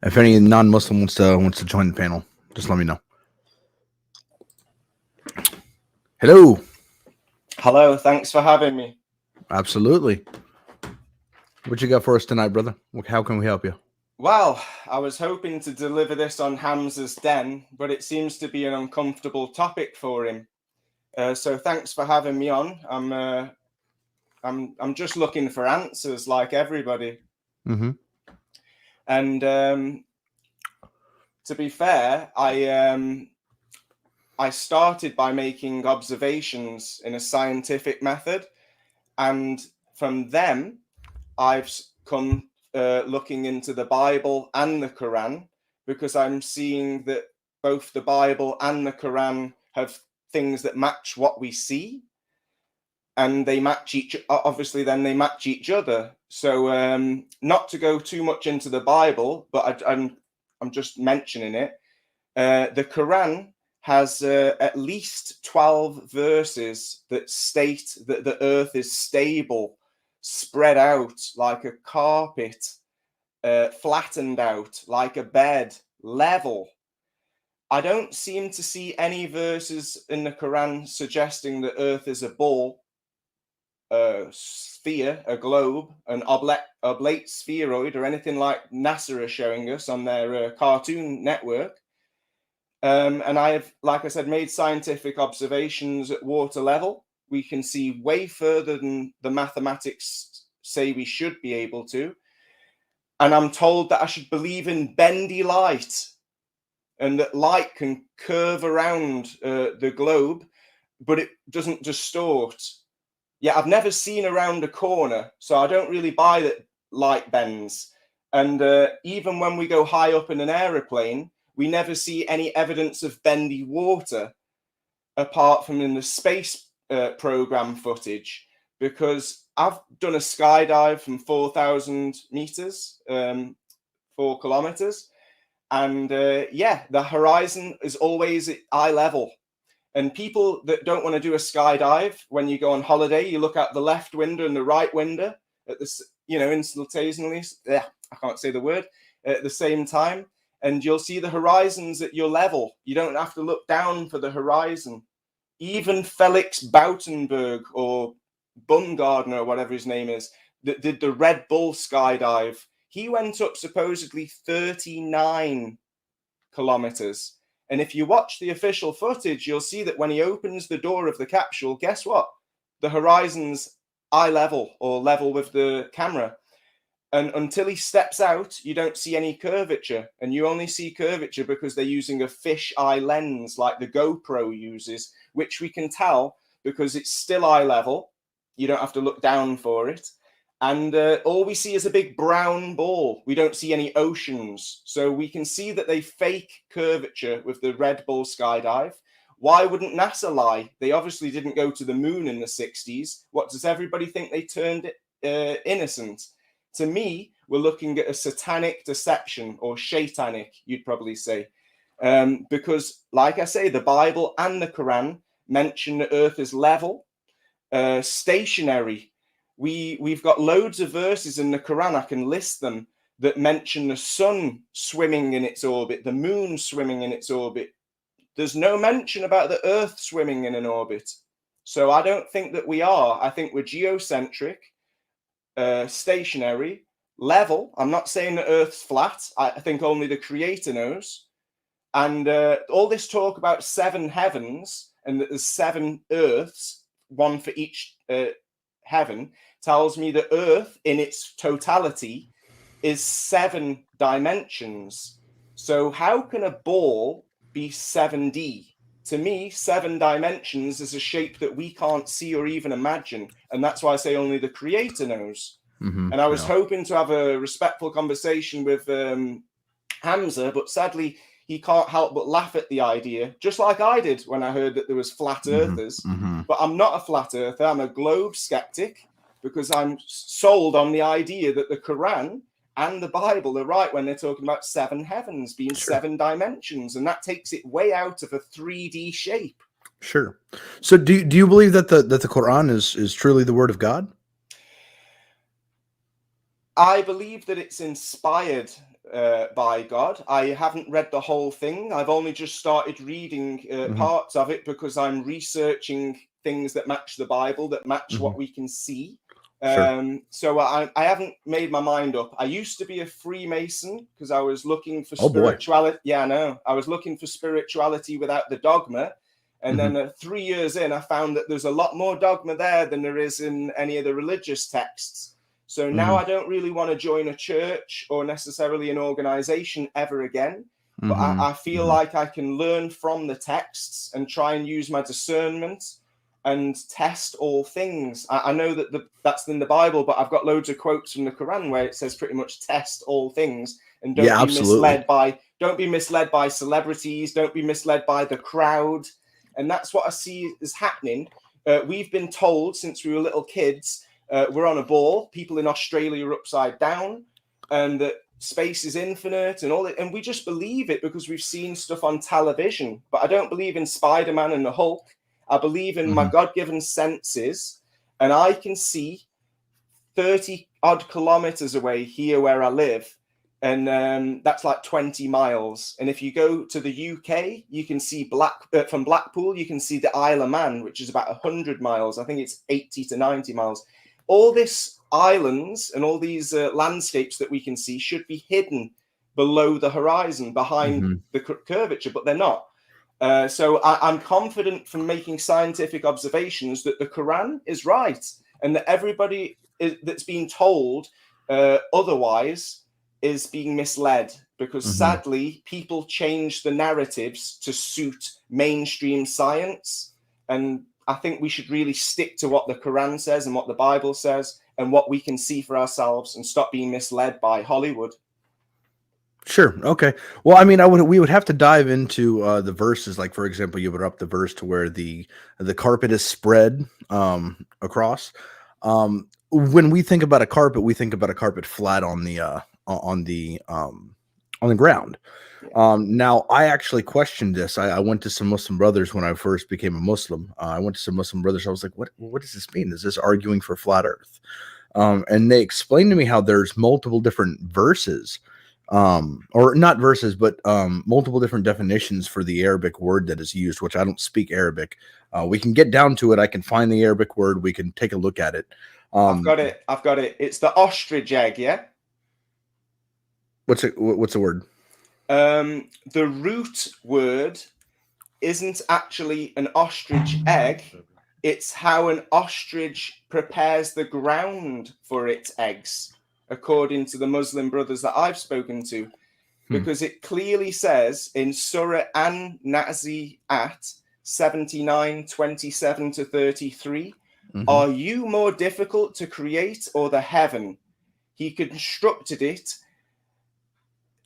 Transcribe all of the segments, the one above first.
If any non-Muslim wants to join the panel, just let me know. Hello. Hello, thanks for having me. Absolutely. What you got for us tonight, brother? How can we help you? Well, I was hoping to deliver this on Hamzas' den, but it seems to be an uncomfortable topic for him. So thanks for having me on. I'm just looking for answers like everybody. Mm-hmm. And to be fair, I started by making observations in a scientific method, and from them, I've come looking into the Bible and the Quran, because I'm seeing that both the Bible and the Quran have things that match what we see, and they match obviously then they match each other. So not to go too much into the Bible, but I'm just mentioning it. The Quran has at least 12 verses that state that the earth is stable, spread out like a carpet, flattened out like a bed, level. I don't seem to see any verses in the Quran suggesting the earth is a ball, a sphere, a globe, an oblate spheroid, or anything like NASA are showing us on their Cartoon Network. And I have, like I said, made scientific observations at water level. We can see way further than the mathematics say we should be able to. And I'm told that I should believe in bendy light, and that light can curve around the globe, but it doesn't distort. Yeah, I've never seen around a corner, so I don't really buy that light bends. And even when we go high up in an aeroplane, we never see any evidence of bendy water, apart from in the space program footage, because I've done a skydive from 4,000 meters, 4 kilometers. And yeah, the horizon is always at eye level. And people that don't want to do a skydive, when you go on holiday, you look out the left window and the right window at the, instantaneously. Yeah, I can't say the word at the same time. And you'll see the horizons at your level. You don't have to look down for the horizon. Even Felix Bautenberg, or Bumgardner, or whatever his name is, that did the Red Bull skydive, he went up supposedly 39 kilometers. And if you watch the official footage, you'll see that when he opens the door of the capsule, guess what? The horizon's eye level, or level with the camera. And until he steps out, you don't see any curvature. And you only see curvature because they're using a fisheye lens like the GoPro uses, which we can tell because it's still eye level. You don't have to look down for it. And all we see is a big brown ball. We don't see any oceans. So we can see that they fake curvature with the Red Bull skydive. Why wouldn't NASA lie? They obviously didn't go to the moon in the 60s. What does everybody think? They turned innocent. To me, we're looking at a satanic deception, or shaitanic, you'd probably say. Because, like I say, the Bible and the Quran mention the earth is level, stationary. We've got loads of verses in the Quran, I can list them, that mention the sun swimming in its orbit, the moon swimming in its orbit. There's no mention about the earth swimming in an orbit. So I don't think that we are. I think we're geocentric, stationary, level. I'm not saying the earth's flat. I think only the creator knows. And all this talk about 7 heavens and that there's 7 earths, one for each heaven, tells me that earth in its totality is 7 dimensions. So how can a ball be 7D? To me, 7 dimensions is a shape that we can't see or even imagine. And that's why I say only the creator knows. Mm-hmm, and I was hoping to have a respectful conversation with Hamza, but sadly, he can't help but laugh at the idea, just like I did when I heard that there was flat earthers. Mm-hmm. But I'm not a flat earther. I'm a globe skeptic, because I'm sold on the idea that the Quran and the Bible are right when they're talking about 7 heavens being 7 dimensions, and that takes it way out of a 3D shape. Sure. So do you believe that the Quran is truly the word of God? I believe that it's inspired by God. I haven't read the whole thing. I've only just started reading parts of it because I'm researching things that match the Bible, that match what we can see. So I haven't made my mind up. I used to be a Freemason because I was looking for spirituality. Yeah, I know. I was looking for spirituality without the dogma. And then 3 years in, I found that there's a lot more dogma there than there is in any of the religious texts. So now I don't really want to join a church or necessarily an organization ever again. But I feel like I can learn from the texts and try and use my discernment and test all things. I know that that's in the Bible, but I've got loads of quotes from the Quran where it says pretty much test all things and don't be misled by celebrities, don't be misled by the crowd. And that's what I see is happening. We've been told since we were little kids, we're on a ball, people in Australia are upside down, and that space is infinite and all that. And we just believe it because we've seen stuff on television. But I don't believe in Spider-Man and the Hulk. I believe in my God-given senses, and I can see 30 odd kilometers away here where I live. And that's like 20 miles. And if you go to the UK, you can see from Blackpool, you can see the Isle of Man, which is about 100 miles. I think it's 80 to 90 miles. All these islands and all these landscapes that we can see should be hidden below the horizon, behind the curvature, but they're not. So I'm confident from making scientific observations that the Quran is right, and that everybody that's being told otherwise is being misled, because sadly people change the narratives to suit mainstream science. And I think we should really stick to what the Quran says and what the Bible says and what we can see for ourselves, and stop being misled by Hollywood. Sure. Okay. Well, I mean, we would have to dive into the verses. Like, for example, you would up the verse to where the carpet is spread across. When we think about a carpet, we think about a carpet flat on the ground. Now, I actually questioned this. I went to some Muslim brothers when I first became a Muslim. I went to some Muslim brothers. I was like, what does this mean? Is this arguing for flat Earth? And they explained to me how there's multiple different verses. Or not verses, but multiple different definitions for the Arabic word that is used, which I don't speak Arabic. We can get down to it. I can find the Arabic word. We can take a look at it. I've got it. It's the ostrich egg, yeah? What's the word? The root word isn't actually an ostrich egg. It's how an ostrich prepares the ground for its eggs, according to the Muslim brothers that I've spoken to, because it clearly says in Surah An-Nazi'at 79, 27 to 33, are you more difficult to create or the heaven? He constructed it,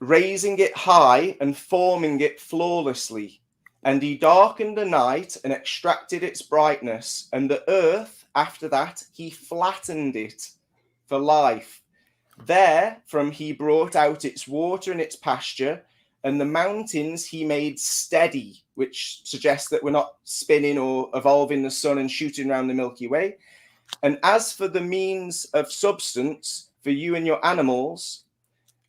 raising it high and forming it flawlessly. And he darkened the night and extracted its brightness. And the earth, after that, he flattened it for life. Therefrom he brought out its water and its pasture, and the mountains he made steady, which suggests that we're not spinning or evolving the sun and shooting around the Milky Way. And as for the means of substance for you and your animals,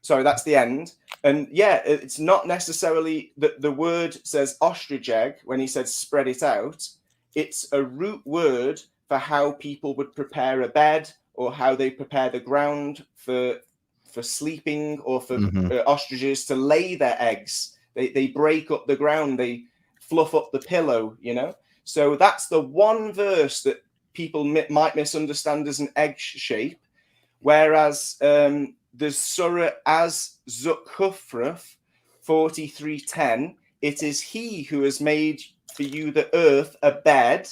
sorry, that's the end. And yeah, it's not necessarily that the word says ostrich egg when he said spread it out. It's a root word for how people would prepare a bed, or how they prepare the ground for sleeping, or for ostriches to lay their eggs. They break up the ground, they fluff up the pillow, you know. So that's the one verse that people might misunderstand as an egg shape, whereas there's Surah Az-Zukhruf 43:10. It is he who has made for you the earth a bed,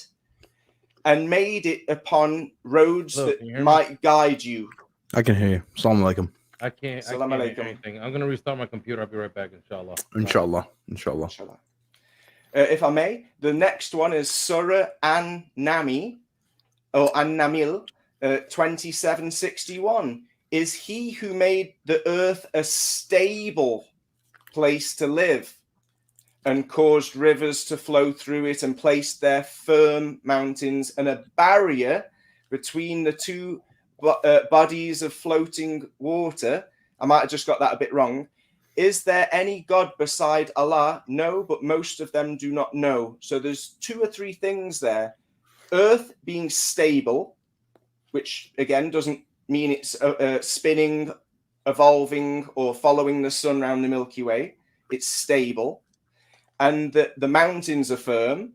and made it upon roads that might guide you. I can hear you. Assalamu alaikum. I can't hear anything. I'm going to restart my computer. I'll be right back, inshallah. Inshallah. If I may, the next one is Surah An-Nami, or An-Namil, 27:61. Is he who made the earth a stable place to live, and caused rivers to flow through it, and placed there firm mountains and a barrier between the two bodies of floating water, I might have just got that a bit wrong. Is there any God beside Allah? No, but most of them do not know. So there's 2 or 3 things there. Earth being stable, which again doesn't mean it's spinning, evolving, or following the sun around the Milky Way. It's stable. And that the mountains are firm,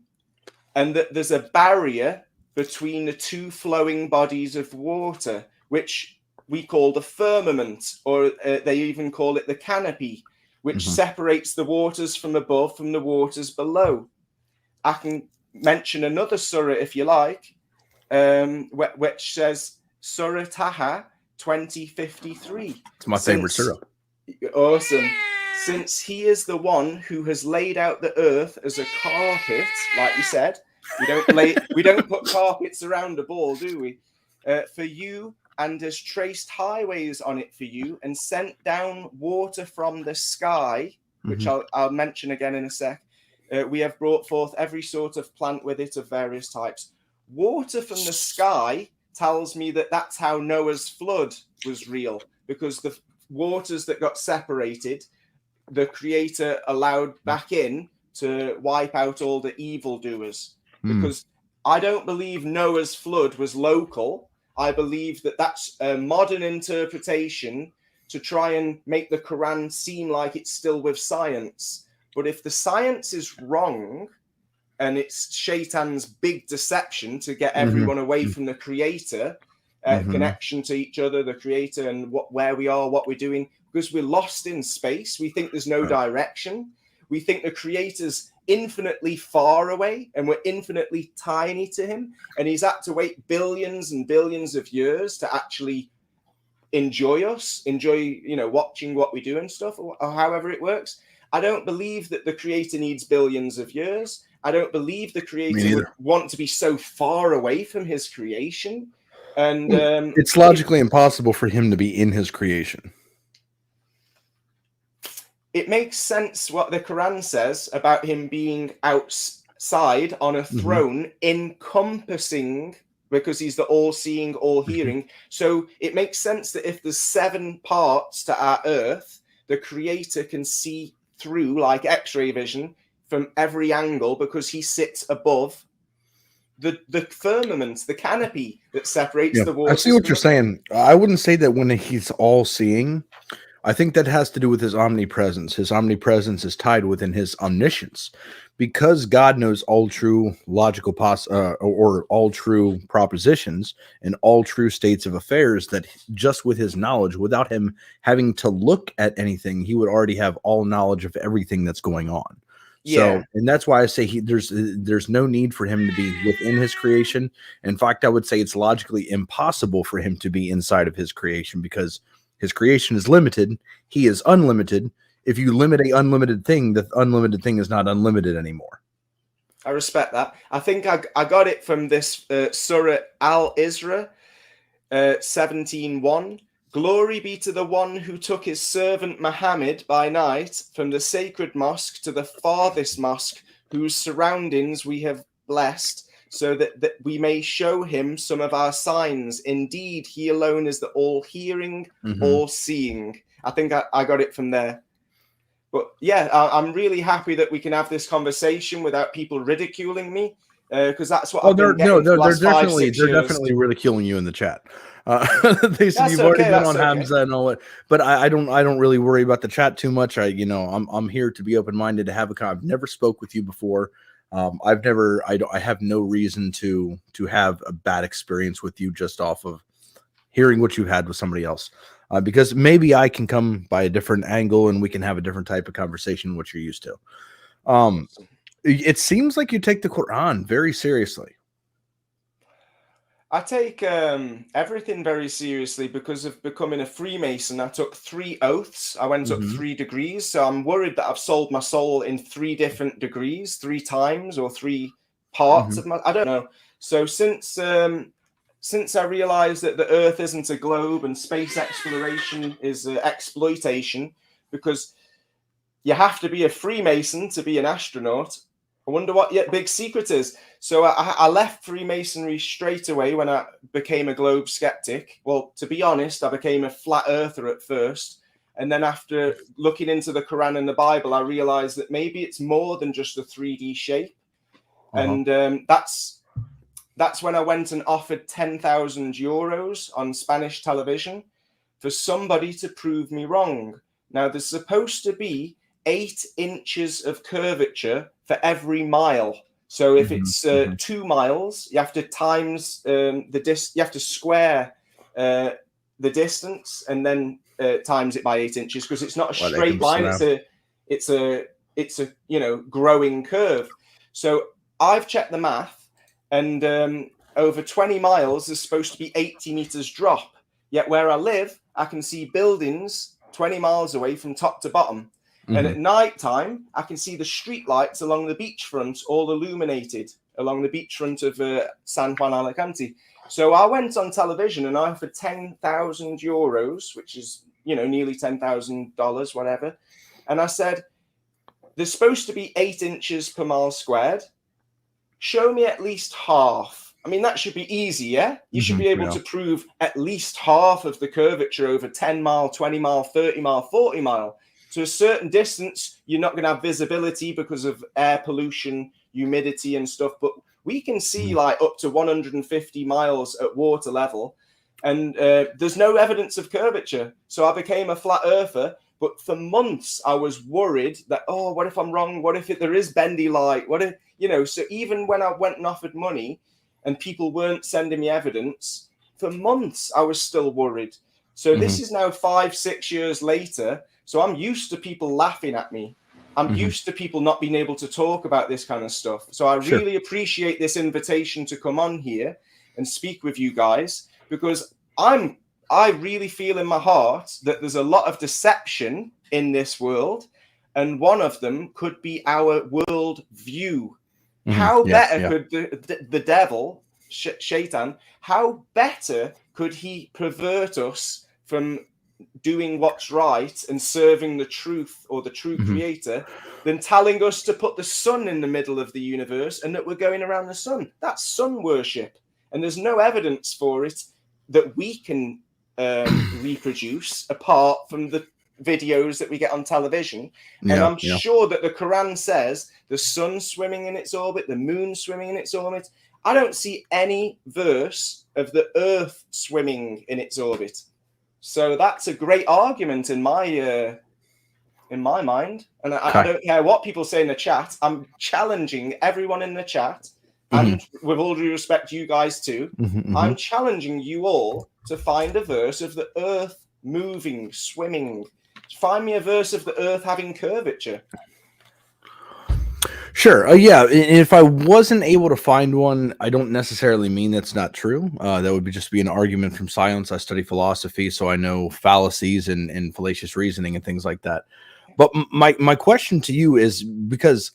and that there's a barrier between the 2 flowing bodies of water, which we call the firmament, or they even call it the canopy, which separates the waters from above from the waters below. I can mention another surah if you like, which says Surah Taha 2053. It's my favorite surah. Awesome. Since he is the one who has laid out the earth as a carpet, like you said, we don't put carpets around a ball, do we? For you, and has traced highways on it for you, and sent down water from the sky, which I'll mention again in a sec. We have brought forth every sort of plant with it of various types. Water from the sky tells me that that's how Noah's flood was real, because the waters that got separated, the Creator allowed back in to wipe out all the evildoers. Because I don't believe Noah's flood was local. I believe that that's a modern interpretation to try and make the Quran seem like it's still with science. But if the science is wrong, and it's Shaitan's big deception to get everyone away from the Creator, connection to each other, the Creator, and where we are, what we're doing, because we're lost in space. We think there's no direction. We think the Creator's infinitely far away, and we're infinitely tiny to him, and he's had to wait billions and billions of years to actually enjoy us, watching what we do and stuff, or however it works. I don't believe that the Creator needs billions of years. I don't believe the Creator would want to be so far away from his creation. And it's logically impossible for him to be in his creation. It makes sense what the Quran says about him being outside on a throne, encompassing, because he's the all-seeing, all-hearing. So it makes sense that if there's 7 parts to our earth, the Creator can see through, like X-ray vision, from every angle, because he sits above the firmament, the canopy that separates the waters. I see what you're saying. I wouldn't say that when he's all-seeing. I think that has to do with his omnipresence. His omnipresence is tied within his omniscience, because God knows all true logical or all true propositions and all true states of affairs. That just with his knowledge, without him having to look at anything, he would already have all knowledge of everything that's going on. So, and that's why I say there's no need for him to be within his creation. In fact, I would say it's logically impossible for him to be inside of his creation, because his creation is limited. He is unlimited. If you limit an unlimited thing, the unlimited thing is not unlimited anymore. I respect that. I think I got it from this Surah Al-Isra 17:1. Glory be to the one who took his servant Muhammad by night from the sacred mosque to the farthest mosque, whose surroundings we have blessed, so that we may show him some of our signs. Indeed, he alone is the all-hearing, all-seeing. I think I got it from there. But yeah, I'm really happy that we can have this conversation without people ridiculing me, because that's what they're definitely ridiculing you in the chat. They said you've already been on Hamza and all that, but I don't really worry about the chat too much. I'm here to be open-minded, to have I've never spoke with you before. I have no reason to have a bad experience with you just off of hearing what you had with somebody else, because maybe I can come by a different angle and we can have a different type of conversation, what you're used to. It seems like you take the Quran very seriously. I take everything very seriously because of becoming a Freemason. I took 3 oaths. I went up 3 degrees. So I'm worried that I've sold my soul in 3 different degrees, 3 times, or 3 parts of my... I don't know. So since I realized that the Earth isn't a globe and space exploration is exploitation, because you have to be a Freemason to be an astronaut, I wonder what your big secret is. So I left Freemasonry straight away when I became a globe skeptic. Well, to be honest, I became a flat earther at first, And then after looking into the Quran and the Bible, I realized that maybe it's more than just a 3D shape. And that's when I went and offered 10,000 euros on Spanish television for somebody to prove me wrong. Now, there's supposed to be 8 inches of curvature for every mile. So if it's 2 miles, you have to times you have to square the distance and then times it by 8 inches, because it's not a straight line. It's a growing curve. So I've checked the math, and over 20 miles there's supposed to be 80 meters drop. Yet where I live, I can see buildings 20 miles away from top to bottom. And at night time, I can see the street lights along the beachfront, all illuminated along the beachfront of San Juan Alicante. So I went on television and I offered 10,000 euros, which is, nearly $10,000, whatever. And I said, there's supposed to be 8 inches per mile squared. Show me at least half. I mean, that should be easy, yeah? You should be able to prove at least half of the curvature over 10 mile, 20 mile, 30 mile, 40 mile. To a certain distance, you're not going to have visibility because of air pollution, humidity and stuff. But we can see like up to 150 miles at water level. And there's no evidence of curvature. So I became a flat earther. But for months, I was worried that, what if I'm wrong? What if there is bendy light? What if, so even when I went and offered money and people weren't sending me evidence, for months, I was still worried. So this is now 5-6 years later. So I'm used to people laughing at me. I'm used to people not being able to talk about this kind of stuff. So I really appreciate this invitation to come on here and speak with you guys, because I really feel in my heart that there's a lot of deception in this world, and one of them could be our world view. How better could the devil, Shaitan, how better could he pervert us from doing what's right and serving the truth or the true creator than telling us to put the sun in the middle of the universe and that we're going around the sun? That's sun worship. And there's no evidence for it that we can reproduce apart from the videos that we get on television. And I'm sure that the Quran says the sun swimming in its orbit, the moon swimming in its orbit. I don't see any verse of the earth swimming in its orbit. So that's a great argument in my mind. And I don't care what people say in the chat. I'm challenging everyone in the chat, and with all due respect, you guys too. I'm challenging you all to find a verse of the earth moving, swimming. Find me a verse of the earth having curvature. Sure. Yeah. If I wasn't able to find one, I don't necessarily mean that's not true. That would just be an argument from silence. I study philosophy, so I know fallacies and fallacious reasoning and things like that. But my question to you is, because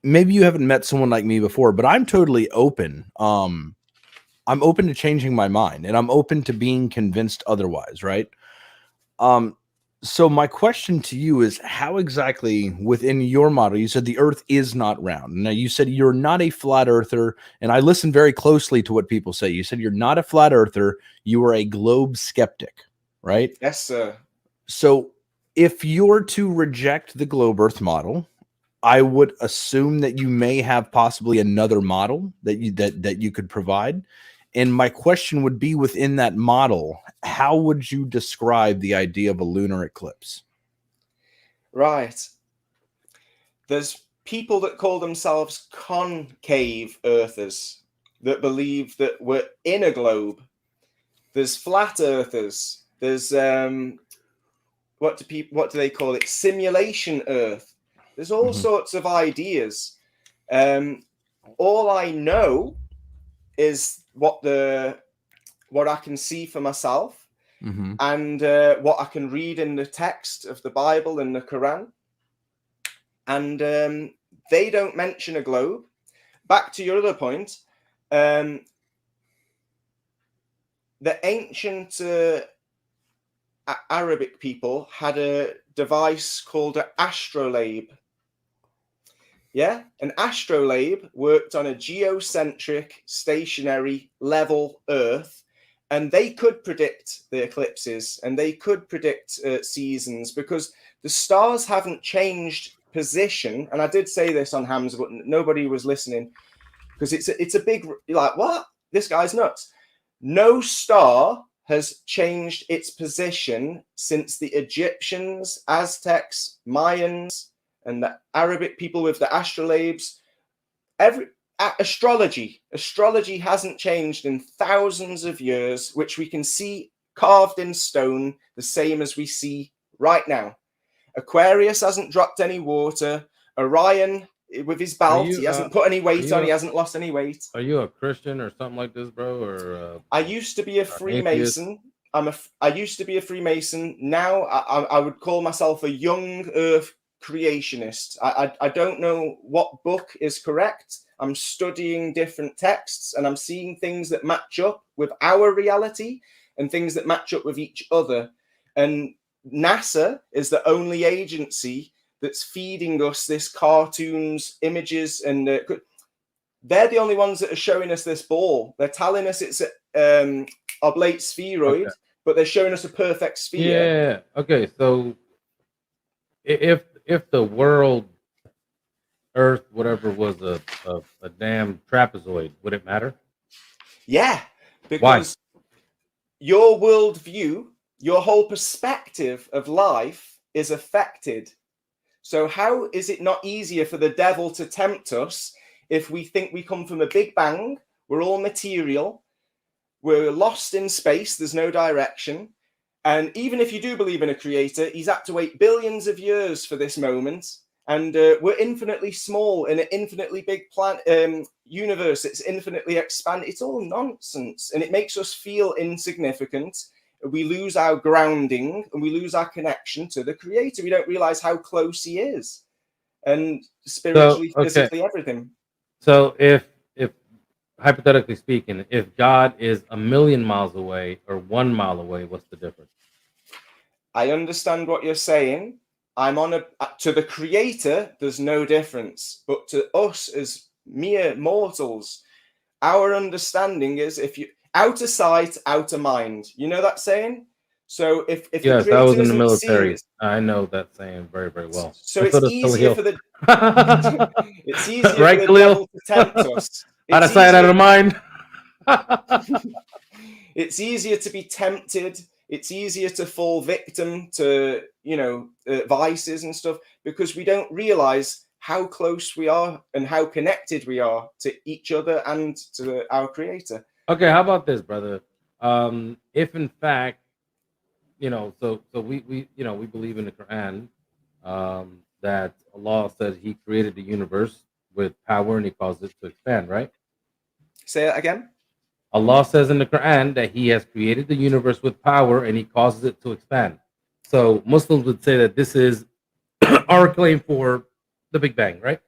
maybe you haven't met someone like me before, but I'm totally open. I'm open to changing my mind, and I'm open to being convinced otherwise, right? So my question to you is, how exactly within your model, you said the earth is not round. Now, you said you're not a flat earther, and I listen very closely to what people say. You said you're not a flat earther, you are a globe skeptic, right? Yes, sir. So if you're to reject the globe earth model, I would assume that you may have possibly another model that you could provide. And my question would be, within that model, how would you describe the idea of a lunar eclipse? Right. There's people that call themselves concave earthers that believe that we're in a globe. There's flat earthers. There's what do they call it? Simulation earth. There's all sorts of ideas. All I know is what I can see for myself, and what I can read in the text of the Bible and the Quran. And they don't mention a globe. Back to your other point, the ancient Arabic people had a device called an astrolabe. Yeah, an astrolabe worked on a geocentric, stationary, level Earth, And they could predict the eclipses, and they could predict seasons, because the stars haven't changed position. And I did say this on Hamzas, but nobody was listening, because it's a big, like, what? This guy's nuts. No star has changed its position since the Egyptians, Aztecs, Mayans, and the Arabic people with the astrolabes. Astrology hasn't changed in thousands of years, which we can see carved in stone, the same as we see right now. Aquarius hasn't dropped any water. Orion, with his belt, he hasn't put any weight on. He hasn't lost any weight. Are you a Christian or something like this, bro? Or I used to be a Freemason. I used to be a Freemason. Now I would call myself a young Earth creationist. I don't know what book is correct. I'm studying different texts, and I'm seeing things that match up with our reality and things that match up with each other. And NASA is the only agency that's feeding us this cartoons, images, and they're the only ones that are showing us this ball. They're telling us it's an oblate spheroid, but they're showing us a perfect sphere. Yeah. Okay. So if the world, Earth, whatever, was a damn trapezoid, would it matter? Yeah, because your worldview, your whole perspective of life is affected. So how is it not easier for the devil to tempt us if we think we come from a big bang, we're all material, we're lost in space, there's no direction, and even if you do believe in a creator, he's had to wait billions of years for this moment, and we're infinitely small in an infinitely big universe. It's infinitely expanded. It's all nonsense, and it makes us feel insignificant. We lose our grounding, and we lose our connection to the creator. We don't realize how close he is, and spiritually, physically, everything. So if hypothetically speaking, if God is 1,000,000 miles away or 1 mile away, what's the difference? I understand what you're saying. To the creator, there's no difference, but to us as mere mortals, our understanding is, if you out of sight, out of mind. You know that saying? So if yes, I was in the military. I know that saying very, very well. So it's easier for the it's easier right, for the devil to tempt us. Out of sight, out of mind. It's easier to be tempted. It's easier to fall victim to, vices and stuff, because we don't realize how close we are and how connected we are to each other and to our creator. Okay, how about this, brother? If in fact, so we believe in the Quran that Allah says He created the universe with power and He caused it to expand, right? Say that again. Allah says in the Quran that He has created the universe with power and He causes it to expand. So Muslims would say that this is our claim for the Big Bang, right?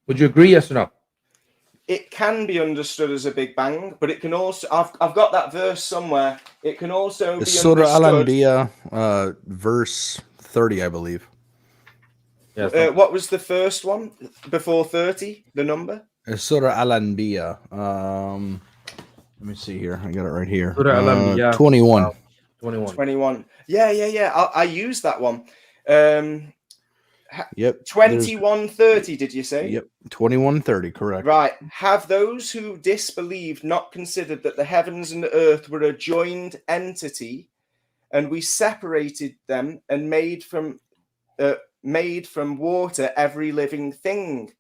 Would you agree? Yes or no? It can be understood as a Big Bang, but it can also, I've got that verse somewhere. It can also be Surah Al-Anbiya, verse 30, I believe. Yes. What was the first one before 30? The number? Surah Al-Anbiya. Let me see here. I got it right here. Surah Al-Anbiya. 21. 21. Yeah. I used that one. Yep. 21:30, did you say? Yep. 21:30, correct. Right. Have those who disbelieved not considered that the heavens and the earth were a joined entity, and we separated them and made from water every living thing?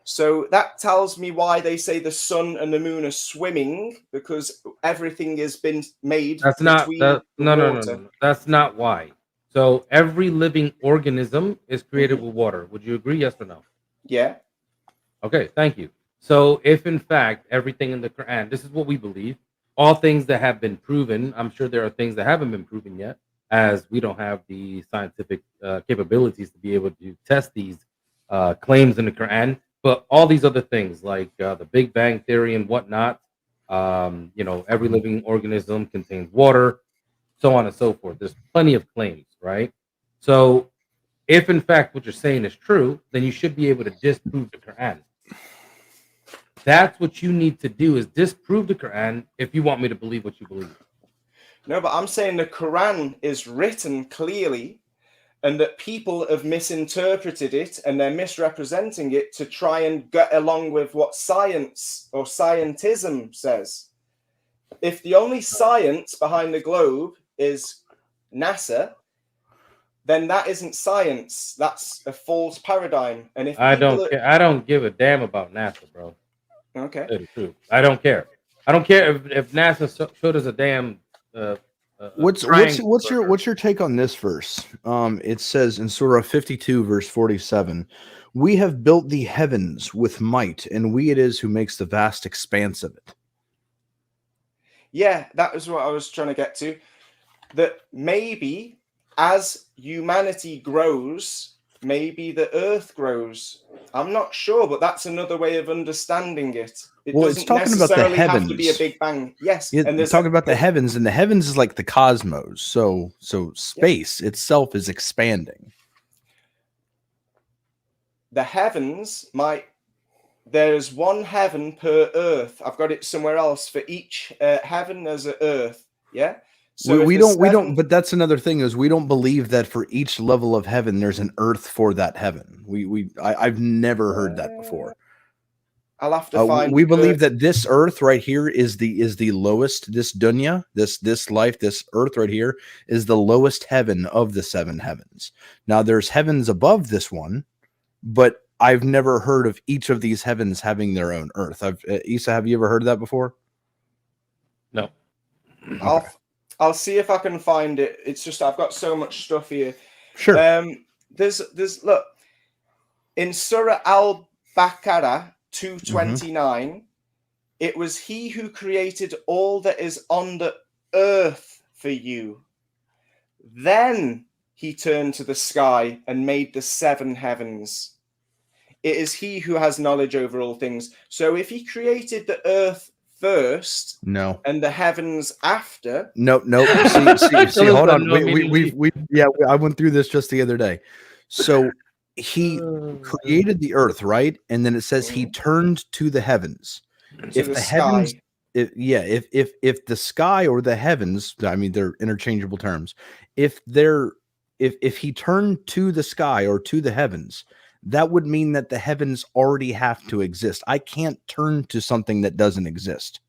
So that tells me why they say the sun and the moon are swimming, because everything has been made. That's not no. That's not why. So every living organism is created with water. Would you agree? Yes or no? Yeah. Okay, thank you. So if in fact everything in the Quran, this is what we believe, all things that have been proven, I'm sure there are things that haven't been proven yet, as we don't have the scientific capabilities to be able to test these claims in the Quran. But all these other things like the Big Bang Theory and whatnot, every living organism contains water, so on and so forth. There's plenty of claims, right? So if in fact what you're saying is true, then you should be able to disprove the Quran. That's what you need to do, is disprove the Quran if you want me to believe what you believe. No, but I'm saying the Quran is written clearly, and that people have misinterpreted it and they're misrepresenting it to try and get along with what science or scientism says. If the only science behind the globe is NASA, then that isn't science. That's a false paradigm. And if I don't give a damn about NASA, bro. Okay. Tell the truth. I don't care. I don't care if NASA showed us a damn. What's your take on this verse? It says in Surah 52, verse 47, "We have built the heavens with might, and we it is who makes the vast expanse of it." Yeah, that was what I was trying to get to. That maybe as humanity grows, maybe the earth grows. I'm not sure, but that's another way of understanding it. It Well, doesn't it's talking about the necessarily have to be a heavens. big bang. Yes, It's and there's talking about the heavens, and the heavens is like the cosmos. So space itself is expanding. the heavens might. There's one heaven per earth. I've got it somewhere else. For each heaven, there's an earth. Yeah. So we don't. But that's another thing, is we don't believe that for each level of heaven there's an earth for that heaven. I've never heard that before. I'll have to find. We believe that this earth right here is the lowest. This dunya, this life, this earth right here is the lowest heaven of the seven heavens. Now there's heavens above this one, but I've never heard of each of these heavens having their own earth. Isa, have you ever heard of that before? No. Okay. I'll see if I can find it. It's just I've got so much stuff here. Sure. There's look in Surah Al-Baqarah 229. It was he who created all that is on the earth for you. Then he turned to the sky and made the seven heavens. It is he who has knowledge over all things. So if he created the earth first, no, and the heavens after, nope. See, hold on. I went through this just the other day. So he created the earth, right? And then it says he turned to the heavens. If the heavens, if the sky or the heavens, I mean, they're interchangeable terms. If he turned to the sky or to the heavens, that would mean that the heavens already have to exist. I can't turn to something that doesn't exist.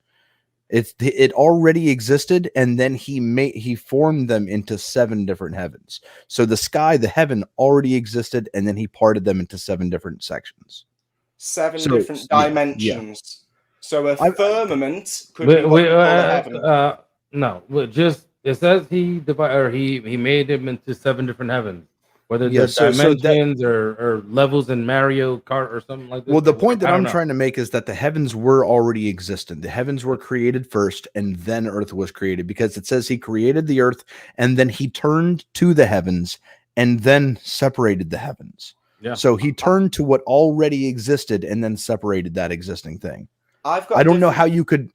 It already existed, and then he formed them into seven different heavens. So the sky, the heaven, already existed, and then he parted them into seven different sections. Seven different dimensions. Yeah. So a firmament could be heaven. No, just it says he made them into seven different heavens. Whether they're dimensions or levels in Mario Kart or something like that. Well, the point that I'm trying to make is that the heavens were already existent. The heavens were created first, and then earth was created, because it says he created the earth, and then he turned to the heavens, and then separated the heavens. Yeah. So he turned to what already existed, and then separated that existing thing. I don't know how you could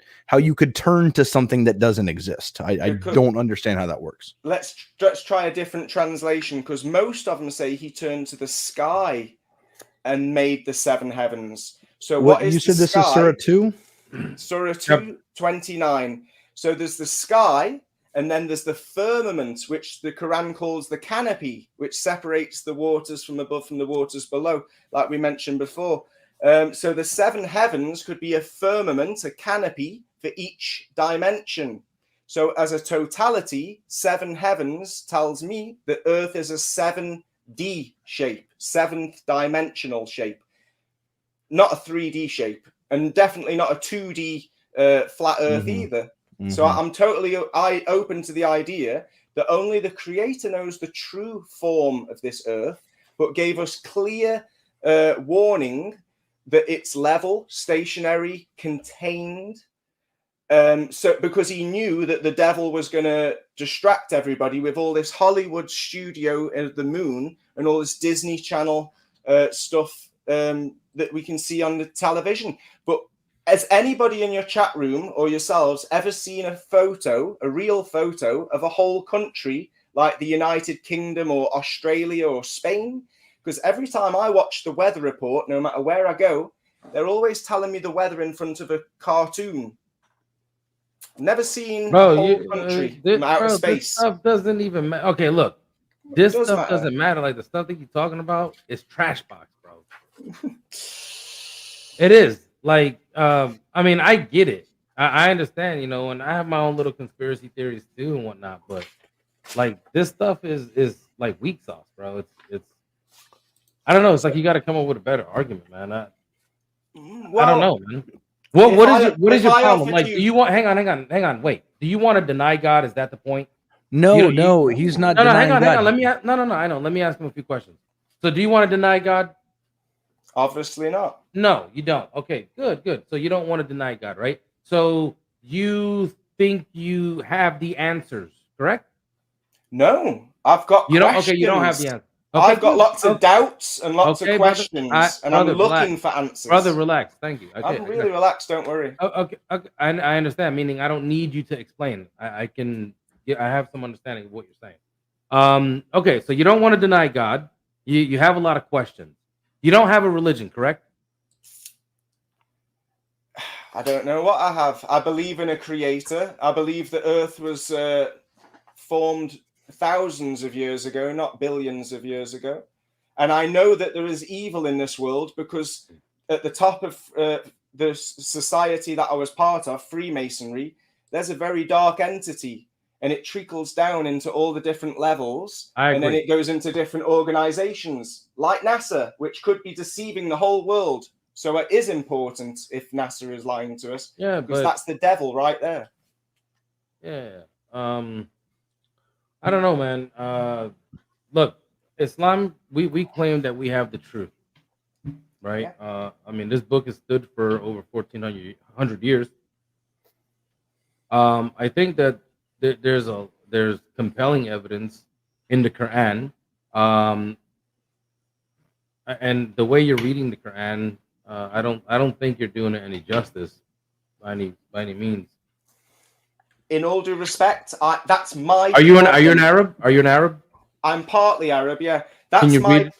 turn to something that doesn't exist. I don't understand how that works. Let's try a different translation, because most of them say he turned to the sky and made the seven heavens. So what is you said? This sky? Is Surah 2? Surah 2:29. So there's the sky, and then there's the firmament, which the Quran calls the canopy, which separates the waters from above from the waters below, like we mentioned before. So the seven heavens could be a firmament, a canopy for each dimension. So as a totality, seven heavens tells me that Earth is a 7D shape, seventh dimensional shape, not a 3D shape, and definitely not a 2D flat Earth either. Mm-hmm. So I'm totally open to the idea that only the Creator knows the true form of this Earth, but gave us clear warning that it's level, stationary, contained. So because he knew that the devil was going to distract everybody with all this Hollywood studio at the moon and all this Disney Channel stuff that we can see on the television. But has anybody in your chat room or yourselves ever seen a real photo of a whole country like the United Kingdom or Australia or Spain? Because every time I watch the weather report, no matter where I go, They're always telling me the weather in front of a cartoon. Never seen Bro, a whole country from outer this space. stuff doesn't even matter. Okay, look, It this does stuff matter. doesn't matter. Like the stuff that you're talking about is trash box, bro. It is. Like, I mean, I get it. I understand, you know, and I have my own little conspiracy theories too and whatnot, but like this stuff is like weak sauce, bro. It's I don't know. It's like you got to come up with a better argument, man. I don't know, man. What is your problem? Like, do you want? Hang on. Wait. Do you want to deny God? Is that the point? No, he's not No, denying hang on. God. Let me. No. I know. Let me ask him a few questions. So, do you want to deny God? Obviously not. No, you don't. Okay, good. So you don't want to deny God, right? So you think you have the answers, correct? No, I've got questions. Okay, you don't have the answer. Okay, I've got lots of doubts and lots of questions, and I'm looking relax. for answers. Brother, relax. Thank you. Okay, I'm really relaxed. Don't worry. Okay. I understand. Meaning, I don't need you to explain. I can. I have some understanding of what you're saying. Okay, so you don't want to deny God. You have a lot of questions. You don't have a religion, correct? I don't know what I have. I believe in a creator. I believe the earth was formed thousands of years ago, not billions of years ago. And I know that there is evil in this world because at the top of the society that I was part of, Freemasonry, there's a very dark entity. And it trickles down into all the different levels. And then it goes into different organizations like NASA, which could be deceiving the whole world. So it is important if NASA is lying to us. Yeah, because that's the devil right there. Yeah. I don't know, man. Look, Islam, we claim that we have the truth. Right? Yeah. I mean, this book has stood for over 1,400 years. I think that there's compelling evidence in the Quran, and the way you're reading the Quran, I don't think you're doing it any justice by any means. In all due respect, that's my. Are you an Arab? Are you an Arab? I'm partly Arab. Yeah. That's Can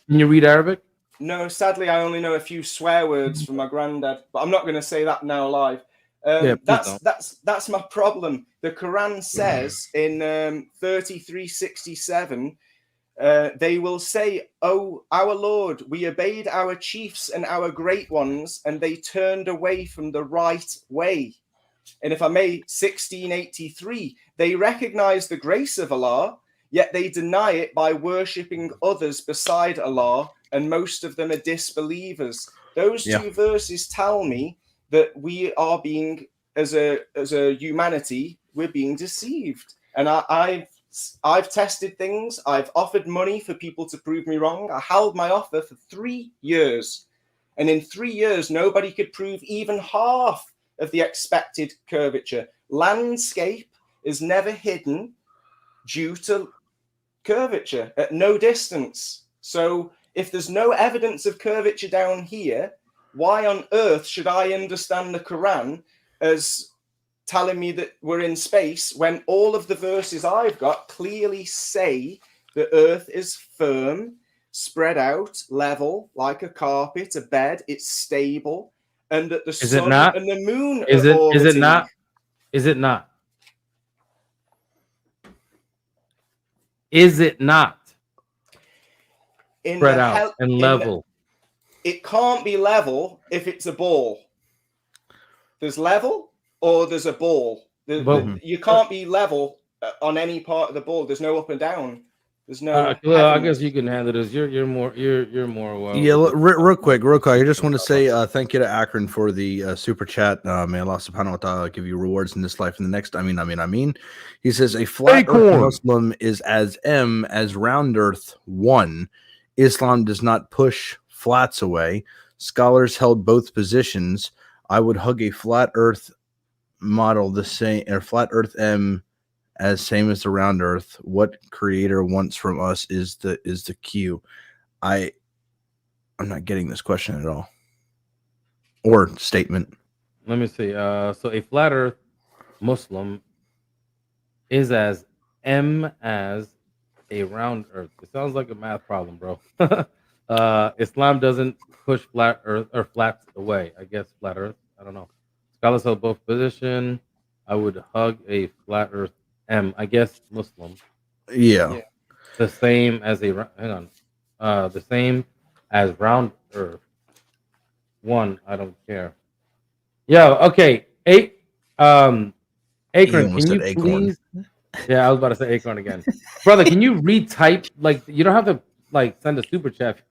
you read Arabic? No, sadly, I only know a few swear words from my granddad, but I'm not going to say that now live. That's my problem. The Quran says in 33:67, they will say, "Oh, our Lord, we obeyed our chiefs and our great ones, and they turned away from the right way." And if I may, 1683, they recognize the grace of Allah, yet they deny it by worshipping others beside Allah, and most of them are disbelievers. Those two verses tell me that we are being, as a humanity, we're being deceived. And I've tested things. I've offered money for people to prove me wrong. I held my offer for 3 years. And in 3 years, nobody could prove even half of the expected curvature. Landscape is never hidden due to curvature at no distance. So if there's no evidence of curvature down here, why on earth should I understand the Quran as telling me that we're in space when all of the verses I've got clearly say the earth is firm, spread out, level, like a carpet, a bed, it's stable, and that the sun and the moon is it not? Is it not? Is it not? Spread out and level. It can't be level if it's a ball. There's level or there's a ball. You can't be level on any part of the ball. There's no up and down. There's no. Well, I guess you can handle this. You're more. Real quick. I just want to say thank you to Akron for the super chat. May Allah subhanahu wa ta'ala give you rewards in this life and the next. I mean. He says a flat earth Muslim is as round earth one. Islam does not push flats away. Scholars held both positions. I would hug a flat earth model the same, or flat earth M as same as the round earth. What creator wants from us is the cue. I'm not getting this question at all, or statement. Let me see. So a flat earth Muslim is as M as a round earth. It sounds like a math problem, bro. Islam doesn't push flat Earth or flats away. I guess flat Earth. I don't know. Scholars hold both position. I would hug a flat Earth. I guess Muslim. Yeah. Yeah. The same as hang on. The same as round Earth. One. I don't care. Yo. Okay. Acorn. almost Can said you acorn. please? Yeah, I was about to say acorn again, brother. Can you retype? Like, you don't have to like send a super chat,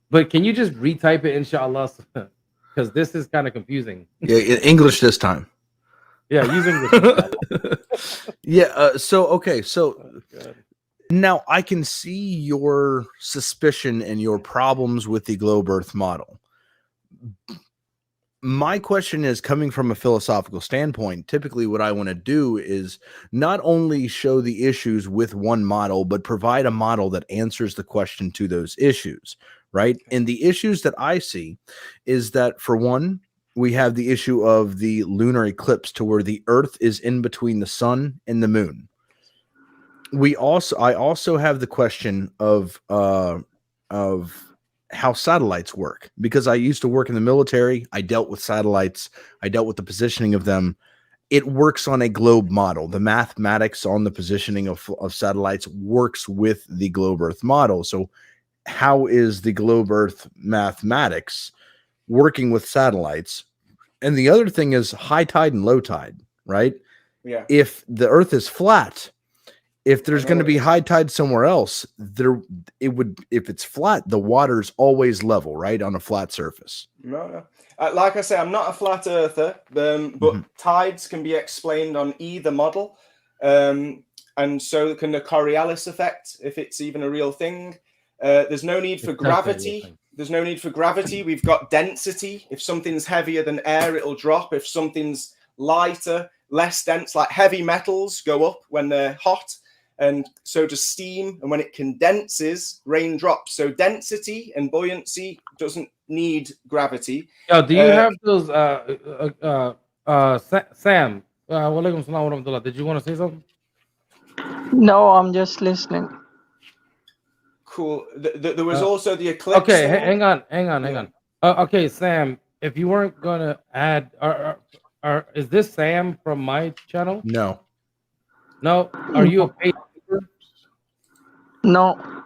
but can you just retype it, inshallah? Because this is kind of confusing. Yeah, in English this time. Yeah, use English. Inshallah. Yeah. So okay. So Oh, God. now I can see your suspicion and your problems with the globe Earth model. My question is, coming from a philosophical standpoint, typically what I want to do is not only show the issues with one model, but provide a model that answers the question to those issues, right? And the issues that I see is that, for one, we have the issue of the lunar eclipse, to where the Earth is in between the sun and the moon. I also have the question of how satellites work, because I used to work in the military. I dealt with satellites. I dealt with the positioning of them. It works on a globe model. The mathematics on the positioning of satellites works with the globe Earth model. So how is the globe Earth mathematics working with satellites? And the other thing is high tide and low tide, right? Yeah. If the Earth is flat, if there's I going know to be it is. high tide somewhere else, if it's flat, the water's always level, right, on a flat surface. No. Like I say, I'm not a flat earther, but tides can be explained on either model. And so can the Coriolis effect, if it's even a real thing. There's no need for gravity. There's no need for gravity. We've got density. If something's heavier than air, it'll drop. If something's lighter, less dense, like heavy metals go up when they're hot. And so does steam. And when it condenses, rain drops. So density and buoyancy doesn't need gravity. Yo, do you have those? Sam. Walaikum salam wa rahmatullah. Did you want to say something? No, I'm just listening. Cool. There was also the eclipse. Okay, thing. hang on. Okay, Sam. If you weren't gonna add, is this Sam from my channel? No. No. Are you a paid member? No.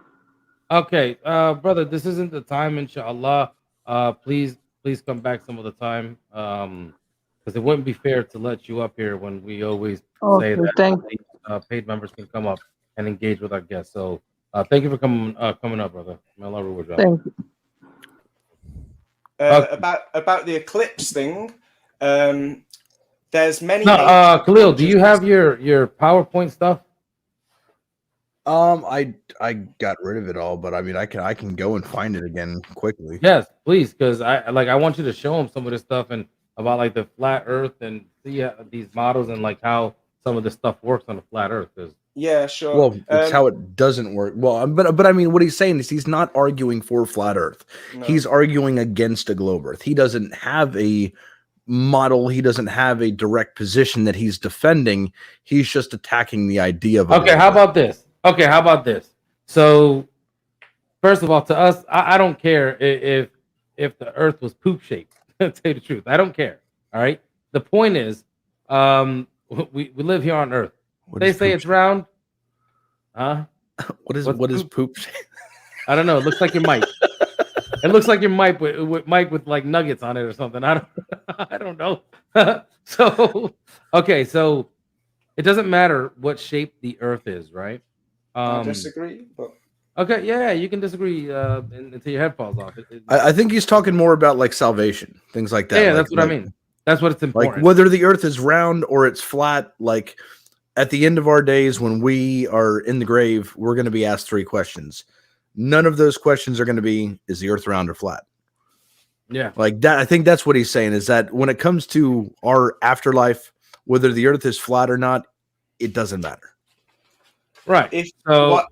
Okay, brother. This isn't the time, inshallah. Please come back some other time. Because it wouldn't be fair to let you up here when we always say that Thank paid members can come up and engage with our guests. So thank you for coming up, brother. May Allah reward you. Thank you. About the eclipse thing, there's many. Khalil, do you have your PowerPoint stuff? I got rid of it all, but I mean, I can go and find it again quickly. Yes, please, because I want you to show them some of this stuff and about like the flat Earth and see these models and like how some of this stuff works on a flat Earth. Yeah, sure. Well, it's how it doesn't work. Well, but I mean, what he's saying is he's not arguing for flat Earth. No. He's arguing against a globe Earth. He doesn't have a model. He doesn't have a direct position that he's defending. He's just attacking the idea of. Okay, how about this? So, first of all, to us, I don't care if the Earth was poop shaped. To tell you the truth, I don't care. All right. The point is, we live here on Earth. They say it's round. Huh? What is poop shape? I don't know. It looks like your mic. It looks like your mic with like nuggets on it or something. I don't know. So it doesn't matter what shape the Earth is, right? I disagree, but okay, yeah, you can disagree until your head falls off. I think he's talking more about like salvation, things like that. Yeah, that's what I mean. That's what it's important. Like whether the Earth is round or it's flat. Like at the end of our days, when we are in the grave, we're going to be asked 3 questions. None of those questions are going to be, is the Earth round or flat? Yeah, like that. I think that's what he's saying, is that when it comes to our afterlife, whether the Earth is flat or not, it doesn't matter. Right. So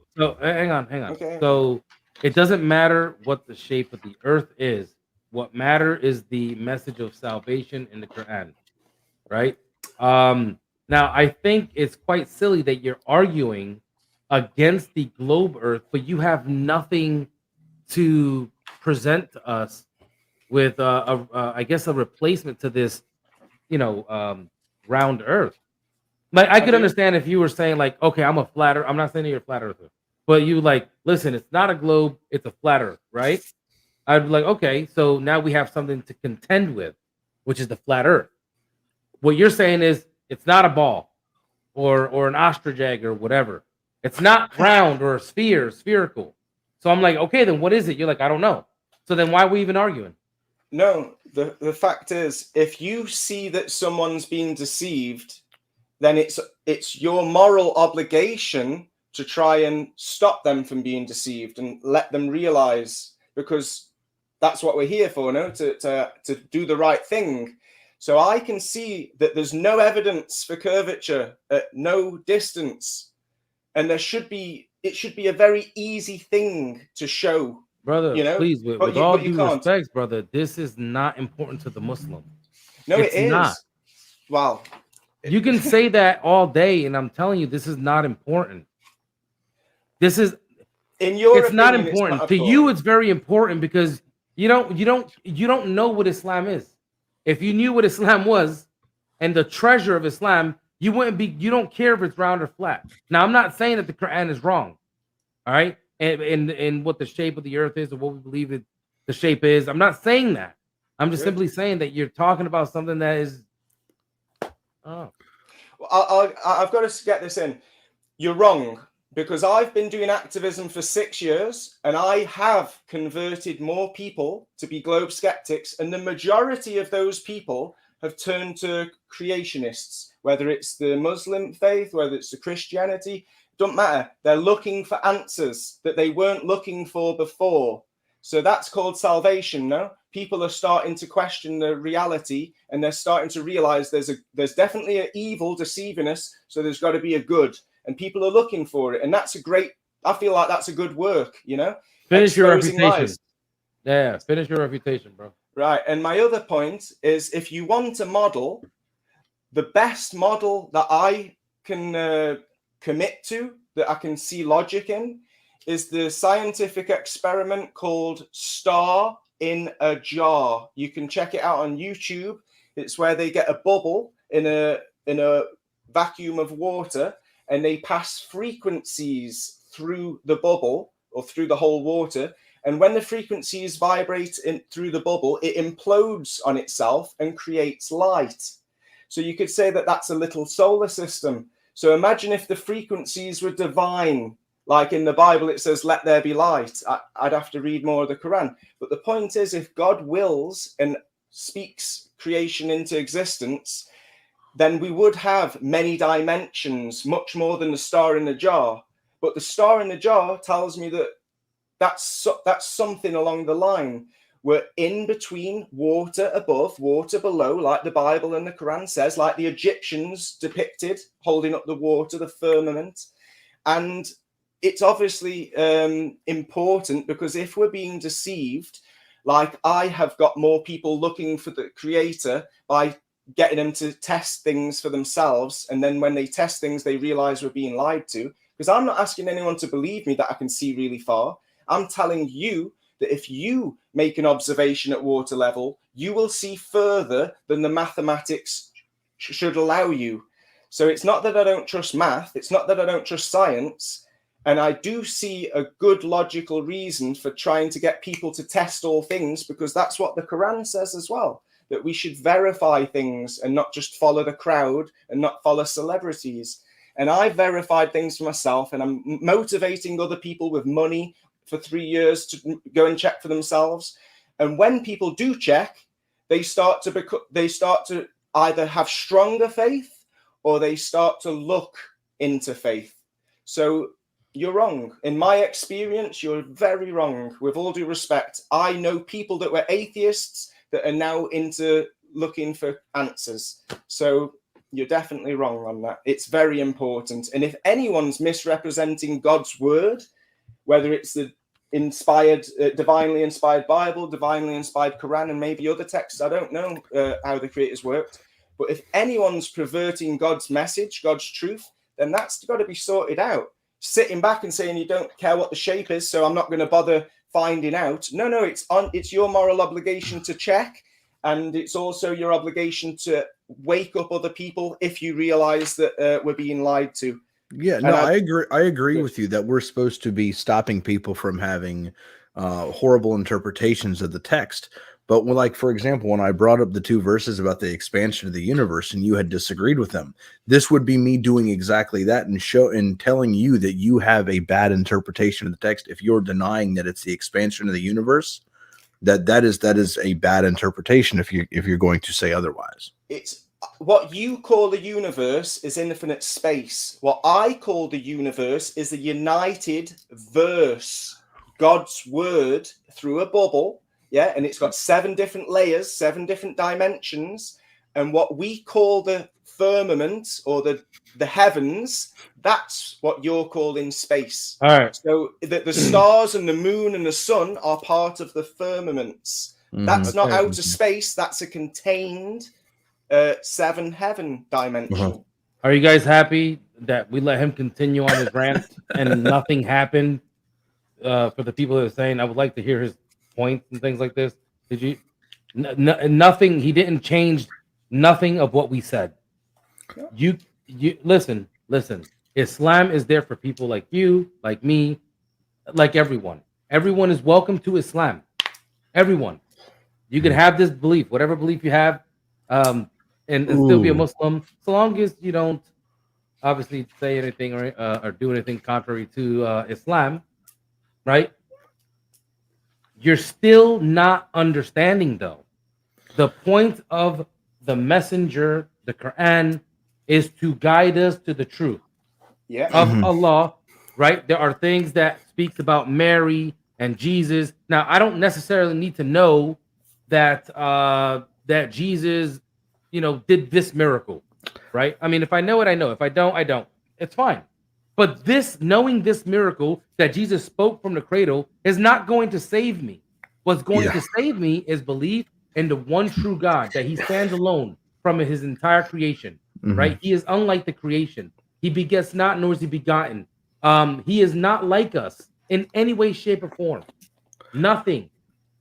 hang on. Okay. So it doesn't matter what the shape of the Earth is. What matter is the message of salvation in the Quran, right? Now I think it's quite silly that you're arguing against the globe Earth, but you have nothing to present to us with I guess a replacement to this, round Earth. Like I could understand if you were saying like, okay, I'm a flat earth. I'm not saying that you're a flat earther, but you like, listen, it's not a globe, it's a flat Earth, right? I'd be like, okay, so now we have something to contend with, which is the flat Earth. What you're saying is it's not a ball or an ostrich egg or whatever. It's not round or a spherical. So I'm like, okay, then what is it? You're like, I don't know. So then why are we even arguing? No, the fact is, if you see that someone's being deceived, then it's your moral obligation to try and stop them from being deceived and let them realize, because that's what we're here for, no? To do the right thing. So I can see that there's no evidence for curvature at no distance, and it should be a very easy thing to show. Brother, please, with all due respect, brother, this is not important to the Muslim. No, it's not. Wow. You can say that all day, and I'm telling you, this is not important. This is in your it's opinion, not important. To you, it's very important because you don't know what Islam is. If you knew what Islam was and the treasure of Islam, you don't care if it's round or flat. Now, I'm not saying that the Quran is wrong. All right. And what the shape of the earth is or what we believe the shape is. I'm not saying that. I'm just simply saying that you're talking about something that is. Oh. Well, I've got to get this in. You're wrong, because I've been doing activism for 6 years and I have converted more people to be globe skeptics. And the majority of those people have turned to creationists, whether it's the Muslim faith, whether it's the Christianity. Don't matter. They're looking for answers that they weren't looking for before. So that's called salvation, no? People are starting to question the reality, and they're starting to realize there's definitely an evil deceiving us, so there's got to be a good, and people are looking for it, and I feel like that's a good work, Finish your reputation. Yeah, finish your reputation, bro. Right, and my other point is, if you want a model, the best model that I can commit to, that I can see logic in, is the scientific experiment called Star in a Jar. You can check it out on YouTube. It's where they get a bubble in a vacuum of water, and they pass frequencies through the bubble or through the whole water. And when the frequencies vibrate through the bubble, it implodes on itself and creates light. So you could say that that's a little solar system. So imagine if the frequencies were divine, like in the Bible, it says, let there be light. I'd have to read more of the Quran. But the point is, if God wills and speaks creation into existence, then we would have many dimensions, much more than the star in the jar. But the star in the jar tells me that that's something along the line. We're in between water above, water below, like the Bible and the Quran says, like the Egyptians depicted holding up the water, the firmament. And it's obviously important, because if we're being deceived, like I have got more people looking for the creator by getting them to test things for themselves. And then when they test things, they realize we're being lied to. Because I'm not asking anyone to believe me that I can see really far. I'm telling you that if you make an observation at water level, you will see further than the mathematics should allow you. So it's not that I don't trust math. It's not that I don't trust science. And I do see a good logical reason for trying to get people to test all things, because that's what the Quran says as well, that we should verify things and not just follow the crowd and not follow celebrities. And I verified things for myself, and I'm motivating other people with money for 3 years to go and check for themselves. And when people do check, they start to either have stronger faith or they start to look into faith. So you're wrong. In my experience, you're very wrong. With all due respect, I know people that were atheists that are now into looking for answers. So you're definitely wrong on that. It's very important. And if anyone's misrepresenting God's word, whether it's the divinely inspired Bible, divinely inspired Quran, and maybe other texts, I don't know how the creators worked. But if anyone's perverting God's message, God's truth, then that's got to be sorted out. Sitting back and saying you don't care what the shape is, so I'm not going to bother finding out. No, it's your moral obligation to check, and it's also your obligation to wake up other people if you realize that we're being lied to. Yeah, no, I agree. I agree with you that we're supposed to be stopping people from having horrible interpretations of the text. But when, like, for example, when I brought up the 2 verses about the expansion of the universe and you had disagreed with them, this would be me doing exactly that and telling you that you have a bad interpretation of the text. If you're denying that it's the expansion of the universe, that is a bad interpretation if you're going to say otherwise. It's what you call the universe is infinite space. What I call the universe is a united verse, God's word through a bubble. Yeah, and it's got 7 different layers, 7 different dimensions. And what we call the firmament or the heavens, that's what you're calling space. All right. So the stars and the moon and the sun are part of the firmaments. That's not outer space. That's a contained 7 heaven dimension. Are you guys happy that we let him continue on his rant and nothing happened? For the people that are saying, I would like to hear his points and things like this. Did you? Nothing. He didn't change nothing of what we said. You listen. Islam is there for people like you, like me, like everyone. Everyone is welcome to Islam. Everyone. You can have this belief, whatever belief you have, and still be a Muslim, so long as you don't obviously say anything or do anything contrary to Islam, right? You're still not understanding, though. The point of the messenger, the Quran, is to guide us to the truth of Allah, right? There are things that speaks about Mary and Jesus. Now, I don't necessarily need to know that that Jesus, did this miracle, right? I mean, if I know it, I know. If I don't, I don't. It's fine. But knowing this miracle that Jesus spoke from the cradle is not going to save me. What's going to save me is belief in the one true God, that he stands alone from his entire creation, right? He is unlike the creation. He begets not, nor is he begotten. He is not like us in any way, shape, or form. Nothing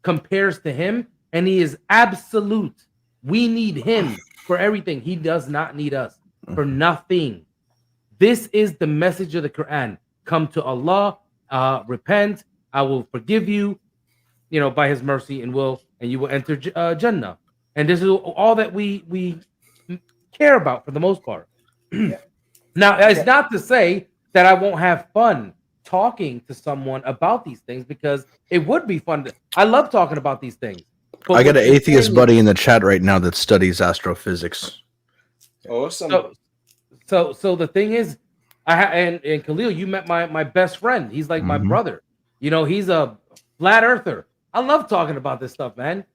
compares to him, and he is absolute. We need him for everything. He does not need us for nothing. This is the message of the Quran. Come to Allah, repent. I will forgive you, by his mercy and you will enter Jannah. And this is all that we care about for the most part. Now, it's not to say that I won't have fun talking to someone about these things, because it would be fun. I love talking about these things. But I got an atheist buddy in the chat right now that studies astrophysics. Awesome. So the thing is, and Khalil, you met my best friend. He's like my brother. He's a flat earther. I love talking about this stuff, man.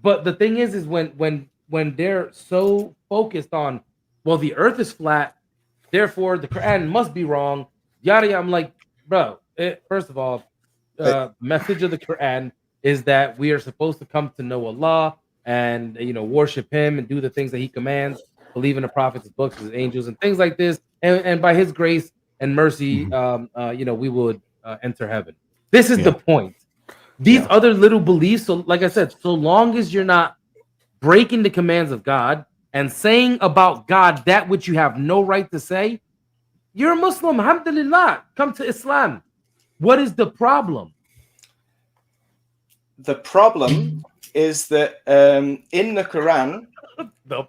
But the thing is when they're so focused on, well, the earth is flat, therefore the Quran must be wrong, yada yada. I'm like, bro, first of all, message of the Quran is that we are supposed to come to know Allah and worship him and do the things that he commands, believe in the prophets, his books, his angels, and things like this. And by his grace and mercy, we would enter heaven. This is the point. These other little beliefs, so like I said, so long as you're not breaking the commands of God and saying about God that which you have no right to say, you're a Muslim. Alhamdulillah. Come to Islam. What is the problem? The problem is that in the Quran,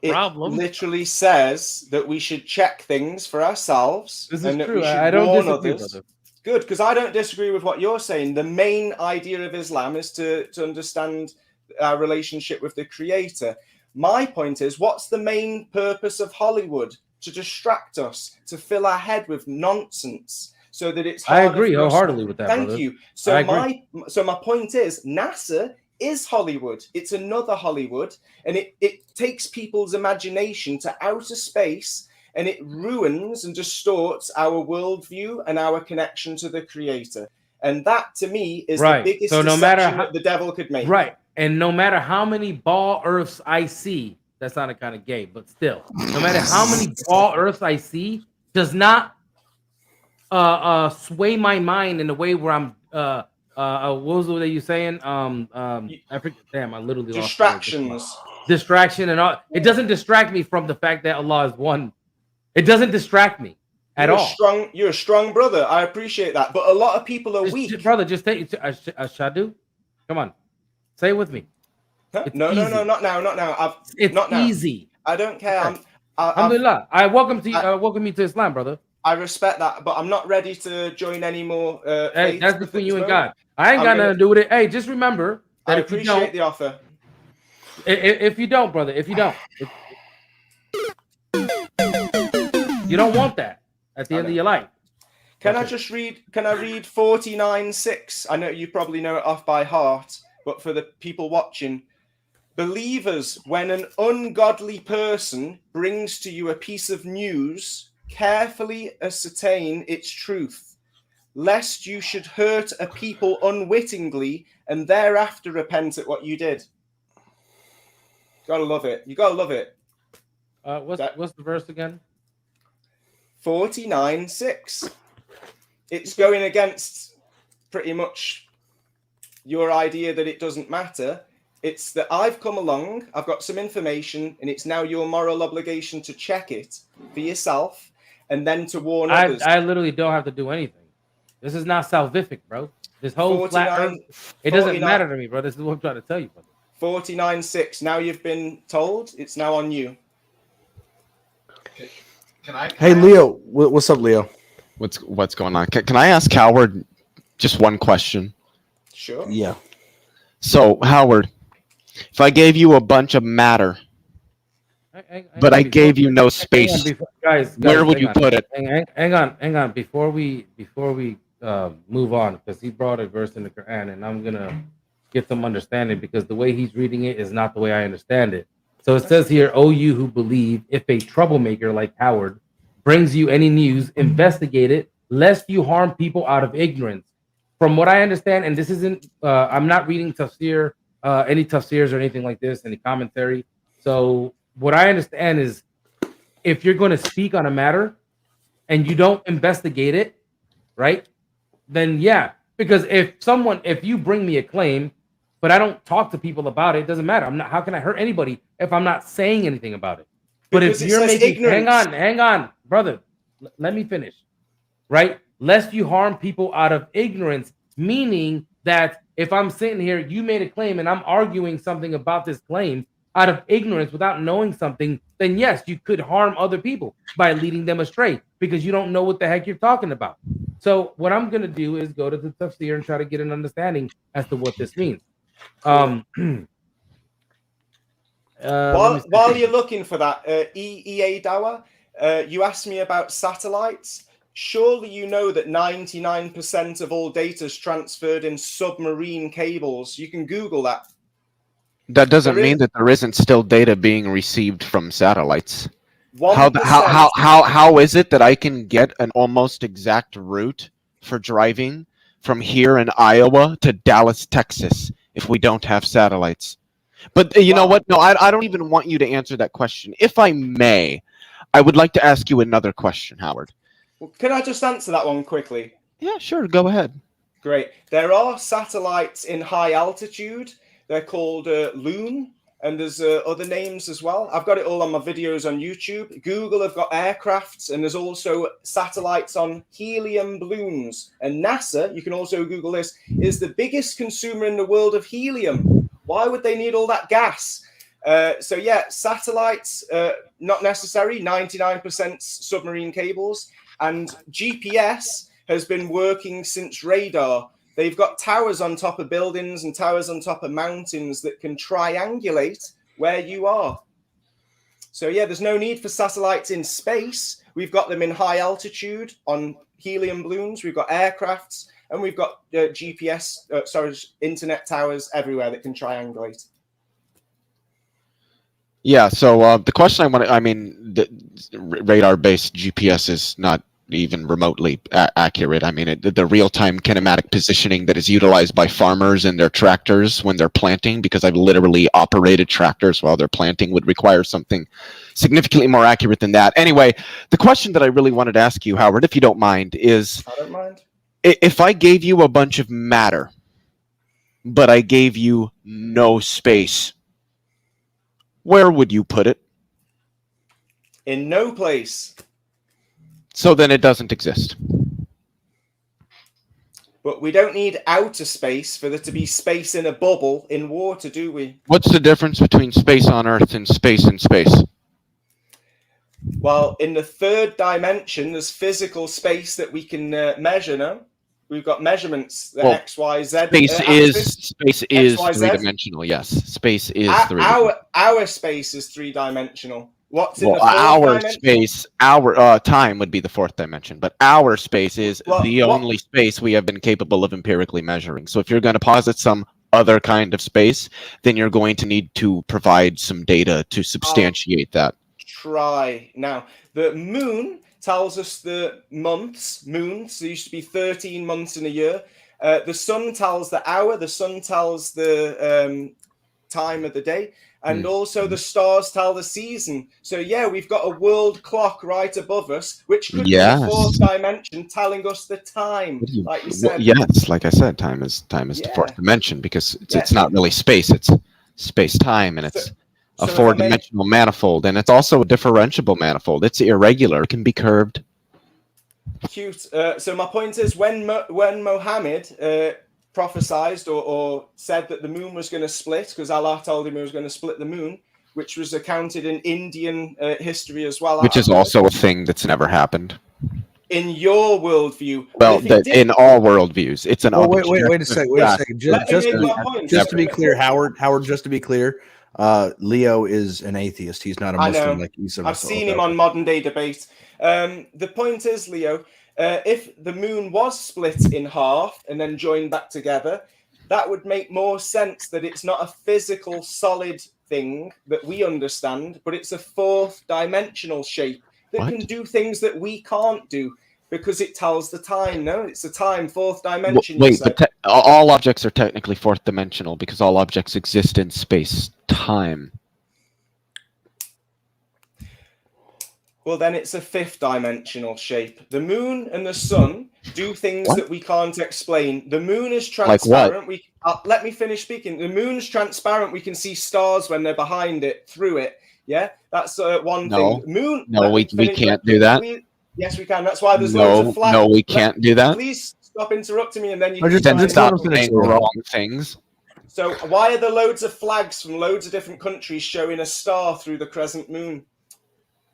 it literally says that we should check things for ourselves. This is and that true. we should I don't warn disagree, others. brother. Good, because I don't disagree with what you're saying. The main idea of Islam is to understand our relationship with the Creator. My point is, what's the main purpose of Hollywood? To distract us, to fill our head with nonsense, so that it's I harder agree for us. wholeheartedly with that. Thank brother. you. So my point is, NASA is Hollywood. It's another Hollywood, and it takes people's imagination to outer space, and it ruins and distorts our worldview and our connection to the Creator. And that, to me, is the biggest deception that the devil could make. Right. And no matter how many ball earths I see, that sounded kind of gay, but still, no matter how many ball earths I see, does not sway my mind in a way where I'm what was it that you saying? You- I forget. Damn, I literally lost Distractions. distraction and all. It doesn't distract me from the fact that Allah is one. It doesn't distract me at all. You're a strong brother. I appreciate that. But a lot of people are weak. Brother, just take Ashadu. Come on, say it with me. Huh? No, not now. It's not now. easy. I don't care. Okay. Alhamdulillah. I welcome you to Islam, brother. I respect that, but I'm not ready to join any more. Hey, that's between you and God. I ain't got nothing to do with it. Hey, just remember that I appreciate the offer. If you don't, brother, if you don't want that at the end of your life. Can I read 49:6? I know you probably know it off by heart, but for the people watching, believers, when an ungodly person brings to you a piece of news, carefully ascertain its truth, lest you should hurt a people unwittingly and thereafter repent at what you did. Gotta love it. You gotta love it. What's the verse again? 49:6. It's going against pretty much your idea that it doesn't matter. It's that I've come along, I've got some information, and it's now your moral obligation to check it for yourself and then to warn others. I literally don't have to do anything. This is not salvific, bro. This whole flat earth, it doesn't matter to me, bro. This is what I'm trying to tell you, brother. 49:6. Now you've been told, it's now on you. Hey, Leo. What's up, Leo? What's going on? Can I ask Howard just one question? Sure. Yeah. So, Howard, if I gave you a bunch of matter, but I gave you no space, guys, where would you put it? Hang on. Before we move on, because he brought a verse in the Quran, and I'm gonna get some understanding because the way he's reading it is not the way I understand it. So it says here, "O you who believe, if a troublemaker like Howard brings you any news, investigate it, lest you harm people out of ignorance." From what I understand, and this isn't, I'm not reading tafsir, any tafsirs or anything like this, any commentary. So what I understand is, if you're going to speak on a matter and you don't investigate it, right? Then yeah, because if you bring me a claim, but I don't talk to people about it, it doesn't matter. How can I hurt anybody if I'm not saying anything about it? But because if you're making, hang on, brother, let me finish, right? Lest you harm people out of ignorance, meaning that if I'm sitting here, you made a claim and I'm arguing something about this claim out of ignorance without knowing something, then yes, you could harm other people by leading them astray because you don't know what the heck you're talking about. So what I'm going to do is go to the tafsir and try to get an understanding as to what this means. While you're looking for that, E A Dawah, you asked me about satellites. Surely you know that 99% of all data is transferred in submarine cables. You can Google that. That doesn't mean that there isn't still data being received from satellites. 1%. How is it that I can get an almost exact route for driving from here in Iowa to Dallas, Texas, if we don't have satellites? But you know what? No, I don't even want you to answer that question. If I may, I would like to ask you another question, Howard. Well, can I just answer that one quickly? Yeah, sure. Go ahead. Great. There are satellites in high altitude. They're called Lunar, and there's other names as well. I've got it all on my videos on YouTube. Google have got aircrafts, and there's also satellites on helium balloons. And NASA, you can also Google this, is the biggest consumer in the world of helium. Why would they need all that gas? So yeah, satellites, not necessary, 99% submarine cables. And GPS has been working since radar. They've got towers on top of buildings and towers on top of mountains that can triangulate where you are. So yeah, there's no need for satellites in space. We've got them in high altitude on helium balloons. We've got aircrafts, and we've got internet towers everywhere that can triangulate. Yeah, so the question the radar-based GPS is not even remotely accurate. I mean, the real-time kinematic positioning that is utilized by farmers and their tractors when they're planting, because I've literally operated tractors while they're planting, would require something significantly more accurate than that. Anyway, the question that I really wanted to ask you, Howard, if you don't mind, is... I don't mind. If I gave you a bunch of matter, but I gave you no space, where would you put it? In no place. So then it doesn't exist. But we don't need outer space for there to be space in a bubble in water, do we? What's the difference between space on Earth and space in space? Well, in the third dimension, there's physical space that we can measure now. We've got measurements, the Well, X, Y, Z. Space is XYZ? three-dimensional. Yes, space is Our, 3D. our space is three-dimensional. What's in Well, the fourth our dimension? space, our time would be the fourth dimension, but our space is Well, the only space we have been capable of empirically measuring. So if you're going to posit some other kind of space, then you're going to need to provide some data to substantiate that. Try. Now, the moon tells us the months. Moons, there used to be 13 months in a year. The sun tells the hour. The sun tells the time of the day. And also the stars tell the season. So yeah, we've got a world clock right above us, which could be the fourth dimension telling us the time, like you said. Yes, like I said, time is the fourth dimension because it's not really space, it's space-time, and it's a four-dimensional manifold, and it's also a differentiable manifold. It's irregular, it can be curved. Cute. So my point is, when Mohammed prophesied or said that the moon was going to split, because Allah told him he was going to split the moon, which was accounted in Indian history as well. Which is also a thing that's never happened. In your worldview. Well, in all worldviews. It's an wait a second. Just to be clear, Howard, just to be clear, Leo is an atheist. He's not a Muslim like Isa. I've seen him on Modern Day Debate. The point is, Leo, if the moon was split in half and then joined back together, that would make more sense that it's not a physical solid thing that we understand, but it's a fourth dimensional shape that can do things that we can't do because it tells the time. No, it's a time, fourth dimension. Wait, but all objects are technically fourth dimensional because all objects exist in space time. Well, then it's a fifth dimensional shape. The moon and the sun do things that we can't explain. The moon is transparent. Like what? Let me finish speaking. The moon's transparent. We can see stars when they're behind it, through it. Yeah, that's one thing. Moon. No, we can't do that. Yes, we can. That's why there's loads of flags. No, we can't do that. Please stop interrupting me, and then you can stop saying wrong things. So why are there loads of flags from loads of different countries showing a star through the crescent moon?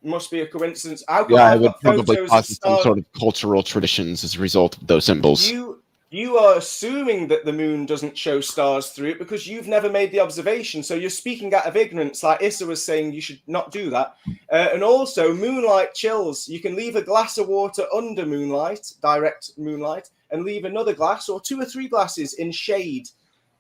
Must be a coincidence. I would probably cause some sort of cultural traditions as a result of those symbols. You are assuming that the moon doesn't show stars through it because you've never made the observation. So you're speaking out of ignorance, like Issa was saying you should not do that. And also, moonlight chills. You can leave a glass of water under moonlight, direct moonlight, and leave another glass or 2 or 3 glasses in shade.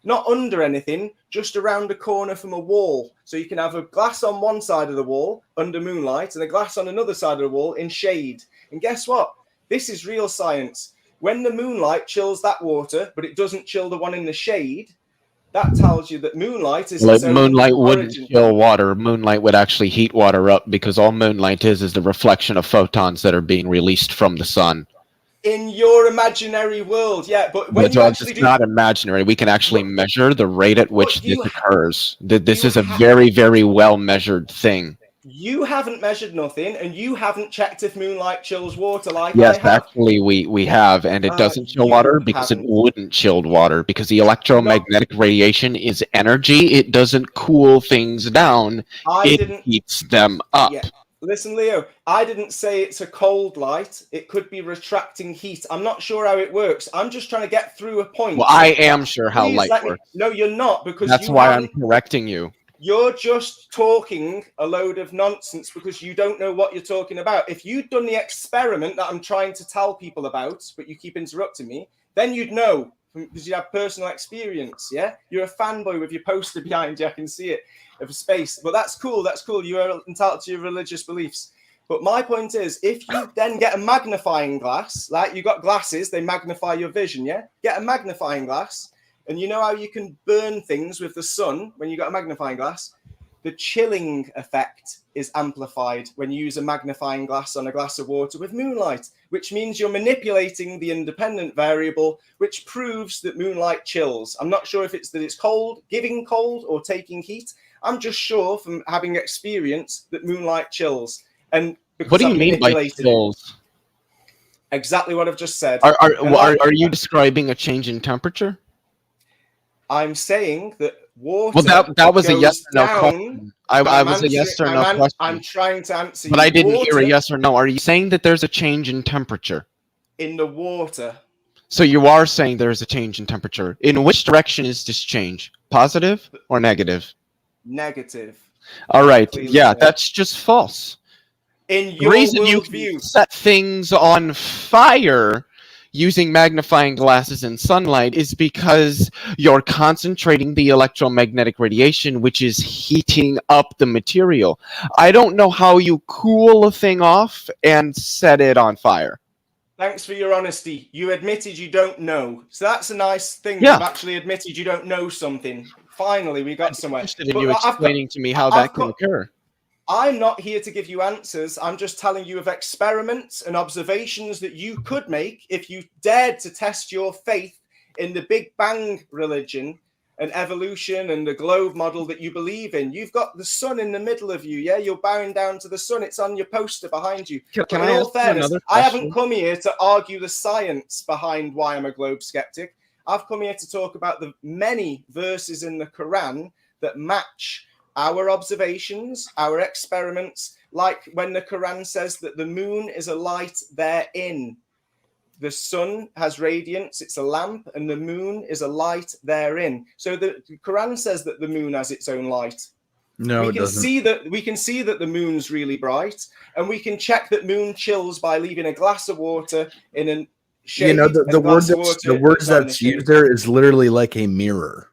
Not under anything, just around a corner from a wall. So you can have a glass on one side of the wall under moonlight and a glass on another side of the wall in shade. And guess what? This is real science. When the moonlight chills that water, but it doesn't chill the one in the shade, that tells you that moonlight is its own moonlight origin. wouldn't chill water. Moonlight would actually heat water up because all moonlight is the reflection of photons that are being released from the sun. In your imaginary world, yeah, but when you actually it's not imaginary. We can actually measure the rate at which this occurs. This is a very, very well measured thing. You haven't measured nothing, and you haven't checked if moonlight chills water like yes, I have. Actually, we have, and it doesn't chill water because it wouldn't chill water because the electromagnetic radiation is energy. It doesn't cool things down. It heats them up. Yeah. Listen, Leo, I didn't say it's a cold light. It could be retracting heat. I'm not sure how it works. I'm just trying to get through a point. Well, I am sure how light works. No, you're not, because that's why I'm correcting you. You're just talking a load of nonsense because you don't know what you're talking about. If you'd done the experiment that I'm trying to tell people about, but you keep interrupting me, then you'd know because you have personal experience. Yeah, you're a fanboy with your poster behind you. I can see it of space, but that's cool. That's cool. You are entitled to your religious beliefs. But my point is, if you then get a magnifying glass, like you got glasses, they magnify your vision. Yeah, get a magnifying glass. And you know how you can burn things with the sun when you got a magnifying glass? the chilling effect is amplified when you use a magnifying glass on a glass of water with moonlight, which means you're manipulating the independent variable, which proves that moonlight chills. I'm not sure if it's that it's cold, giving cold, or taking heat. I'm just sure from having experience that moonlight chills. And because What do you I'm mean by manipulating- chills? Exactly what I've just said. Are you describing a change in temperature? I'm saying that water. Well, that was a goes yes or no down. question. I was a yes or no question. I'm trying to answer But you. I didn't hear a Water yes or no. Are you saying that there's a change in temperature? in the water. So you are saying there's a change in temperature. In which direction is this change? Positive or negative? Negative. All right. Clearly, Yeah, yeah. that's just false. In The your reason you worldview. can set things on fire using magnifying glasses and sunlight is because you're concentrating the electromagnetic radiation, which is heating up the material. I don't know how you cool a thing off and set it on fire. Thanks for your honesty. You admitted you don't know. So that's a nice thing. Yeah. You've actually admitted you don't know something. Finally, we got somewhere. Interested in But you I've got- explaining to me how I've that can got- occur. I'm not here to give you answers. I'm just telling you of experiments and observations that you could make if you dared to test your faith in the Big Bang religion and evolution and the globe model that you believe in. You've got the sun in the middle of you, yeah? You're bowing down to the sun. It's on your poster behind you. Can But I in all ask you fairness, another I haven't question? come here to argue the science behind why I'm a globe skeptic. I've come here to talk about the many verses in the Quran that match our observations, our experiments, like when the Quran says that the moon is a light therein. The sun has radiance, it's a lamp, and the moon is a light therein. So the Quran says that the moon has its own light. No, we it can doesn't. see that the moon's really bright, and we can check that moon chills by leaving a glass of water in a shade. You know, the and a glass word of water the word that's not in that's the shade. used there is literally like a mirror.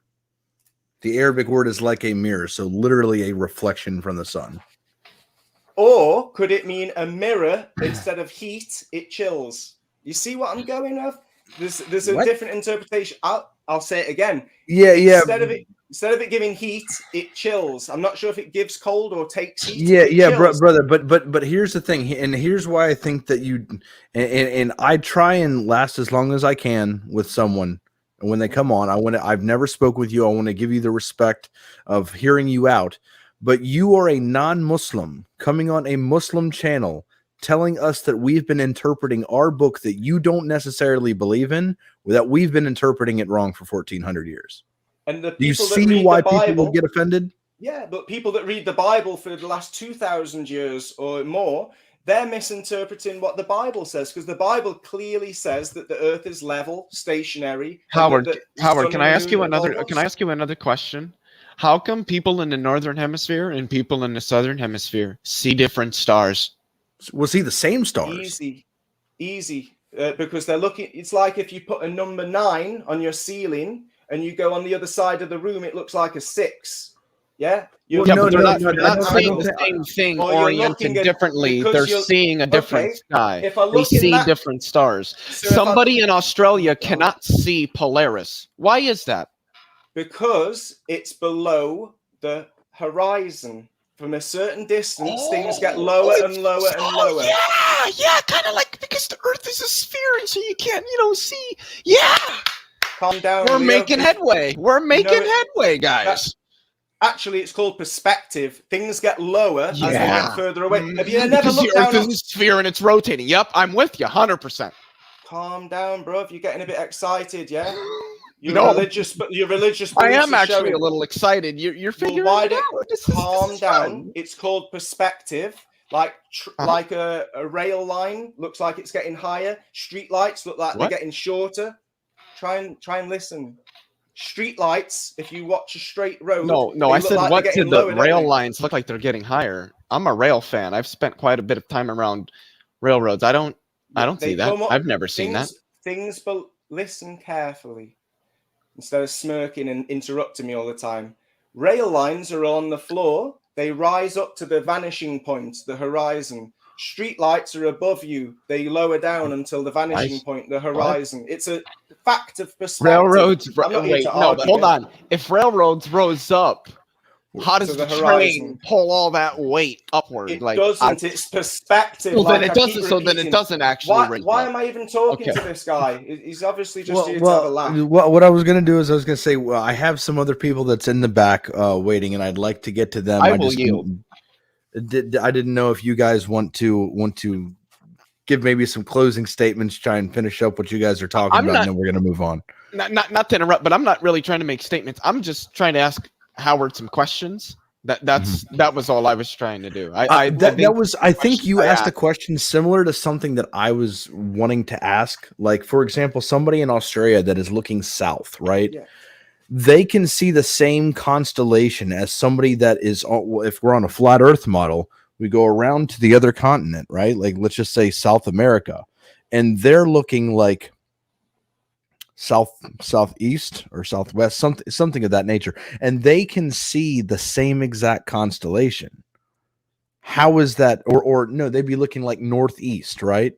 The Arabic word is like a mirror, so literally a reflection from the sun. Or could it mean a mirror instead of heat? It chills. You see what I'm going with? There's a What? different interpretation. I'll say it again. Yeah, yeah. Instead of it giving heat, it chills. I'm not sure if it gives cold or takes heat. Yeah, It yeah, chills. brother. But here's the thing, and here's why I think that you and I try and last as long as I can with someone. And when they come on, I've never spoke with you. I want to give you the respect of hearing you out. But you are a non-Muslim coming on a Muslim channel telling us that we've been interpreting our book that you don't necessarily believe in, that we've been interpreting it wrong for 1400 years. And the Do you people that see read why the people Bible, would get offended? yeah, but people that read the Bible for the last 2,000 years or more, they're misinterpreting what the Bible says, because the Bible clearly says that the earth is level, stationary. Howard, Howard, can I ask you another question? How come people in the northern hemisphere and people in the southern hemisphere see different stars? We'll see the same stars. Easy. Because they're looking, it's like if you put a number 9 on your ceiling and you go on the other side of the room, it looks like a 6. Yeah? Well, Yeah, no, but they're no, not, no, they're I not don't- I seeing don't the think- same thing Or you're oriented looking at- differently. because They're you're- seeing a different okay, sky. if I They look in see that- different stars. So if I- Somebody in Australia cannot see Polaris. Why is that? Because it's below the horizon. From a certain distance, things get lower and lower and lower. Yeah, kind of like because the Earth is a sphere, and so you can't, see. Yeah, Calm down. we're Leo. making headway. We're making headway, guys. Actually, it's called perspective. Things get lower as they get further away. Have you never Because looked the Earth down? is a sphere and it's rotating. Yep, I'm with you, 100%. Calm down, bro. You're getting a bit excited, yeah? You're No. religious, but your religious I beliefs am are actually showing. a little excited. You're figuring why it don't- out. This Calm is down. fun. It's called perspective. Like like a rail line looks like it's getting higher. Street lights look like What? they're getting shorter. Try and listen. Street lights, if you watch a straight road. No, they I look said like what they're did getting the lower, don't rail they? lines look like they're getting higher? I'm a rail fan. I've spent quite a bit of time around railroads. I don't They see that. come up- I've never seen that. Listen carefully instead of smirking and interrupting me all the time. Rail lines are on the floor. They rise up to the vanishing point, the horizon. Street lights are above you. They lower down until the vanishing point, the horizon. It's a fact of perspective. Railroads. I'm not here Wait, to no, argue but hold it. on. If railroads rose up how does to the the train horizon. pull all that weight upward? It Like, doesn't. It's perspective. well, then like it I keep doesn't. So then it repeating. doesn't actually. Why am I even talking Okay. to this guy? He's obviously just here to have a laugh. What I was going to do is I was going to say, well, I have some other people that's in the back waiting, and I'd like to get to them. I will yield. I didn't know if you guys want to give maybe some closing statements, try and finish up what you guys are talking about, and then we're going to move on. Not to interrupt, but I'm not really trying to make statements. I'm just trying to ask Howard some questions. That was all I was trying to do. I think you asked a question similar to something that I was wanting to ask. Like, for example, somebody in Australia that is looking south, right? Yeah. They can see the same constellation as somebody that is, if we're on a flat Earth model, we go around to the other continent, right? Like, let's just say South America, and they're looking like southeast or southwest, something of that nature, and they can see the same exact constellation. How is that? Or no, they'd be looking like northeast, right?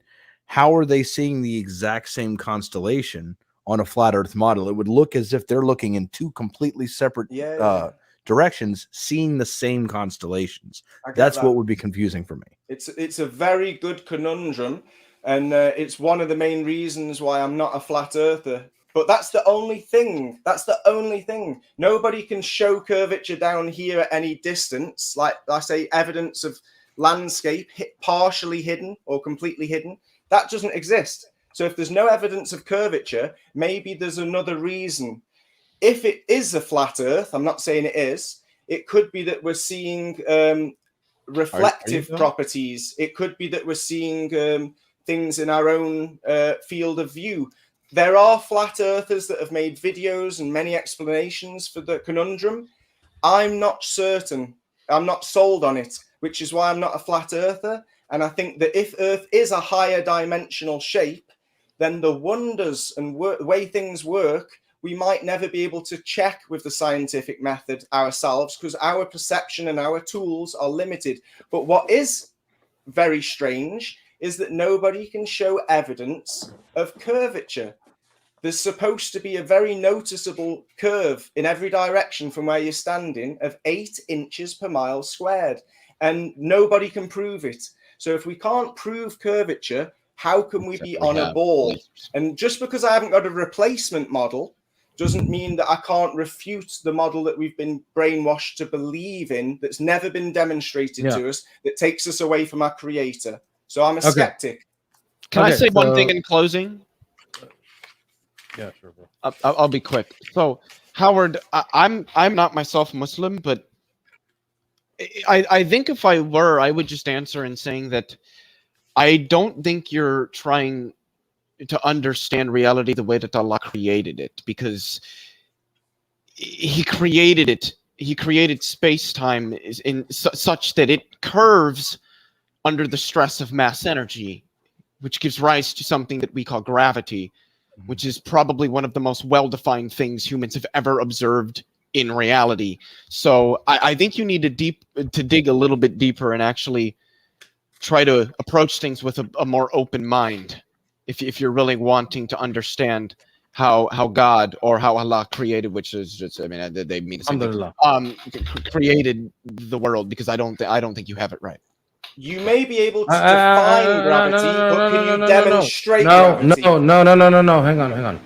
How are they seeing the exact same constellation on a flat Earth model? It would look as if they're looking in two completely separate directions, seeing the same constellations. That's what would be confusing for me. It's a very good conundrum, and it's one of the main reasons why I'm not a flat earther. But that's the only thing. Nobody can show curvature down here at any distance. Like I say, evidence of landscape partially hidden or completely hidden. That doesn't exist. So if there's no evidence of curvature, maybe there's another reason. If it is a flat Earth, I'm not saying it is, it could be that we're seeing reflective properties. It could be that we're seeing things in our own field of view. There are flat earthers that have made videos and many explanations for the conundrum. I'm not certain. I'm not sold on it, which is why I'm not a flat earther. And I think that if Earth is a higher dimensional shape, then the wonders and way things work, we might never be able to check with the scientific method ourselves because our perception and our tools are limited. But what is very strange is that nobody can show evidence of curvature. There's supposed to be a very noticeable curve in every direction from where you're standing of 8 inches per mile squared, and nobody can prove it. So if we can't prove curvature, how can we be on a ball? And just because I haven't got a replacement model doesn't mean that I can't refute the model that we've been brainwashed to believe in, that's never been demonstrated to us, that takes us away from our creator. So I'm a skeptic. Can I say one thing in closing? Yeah, sure, bro. I'll be quick. So, Howard, I'm not myself Muslim, but I think if I were, I would just answer in saying that I don't think you're trying to understand reality the way that Allah created it, because He created it. He created space-time in such that it curves under the stress of mass energy, which gives rise to something that we call gravity, which is probably one of the most well-defined things humans have ever observed in reality. So I think you need to dig a little bit deeper and actually try to approach things with a more open mind, if you're really wanting to understand how God or how Allah created, which is just, I mean, they mean the same thing, created the world, because I don't think you have it right. You may be able to define gravity, but can you demonstrate gravity? No. Hang on.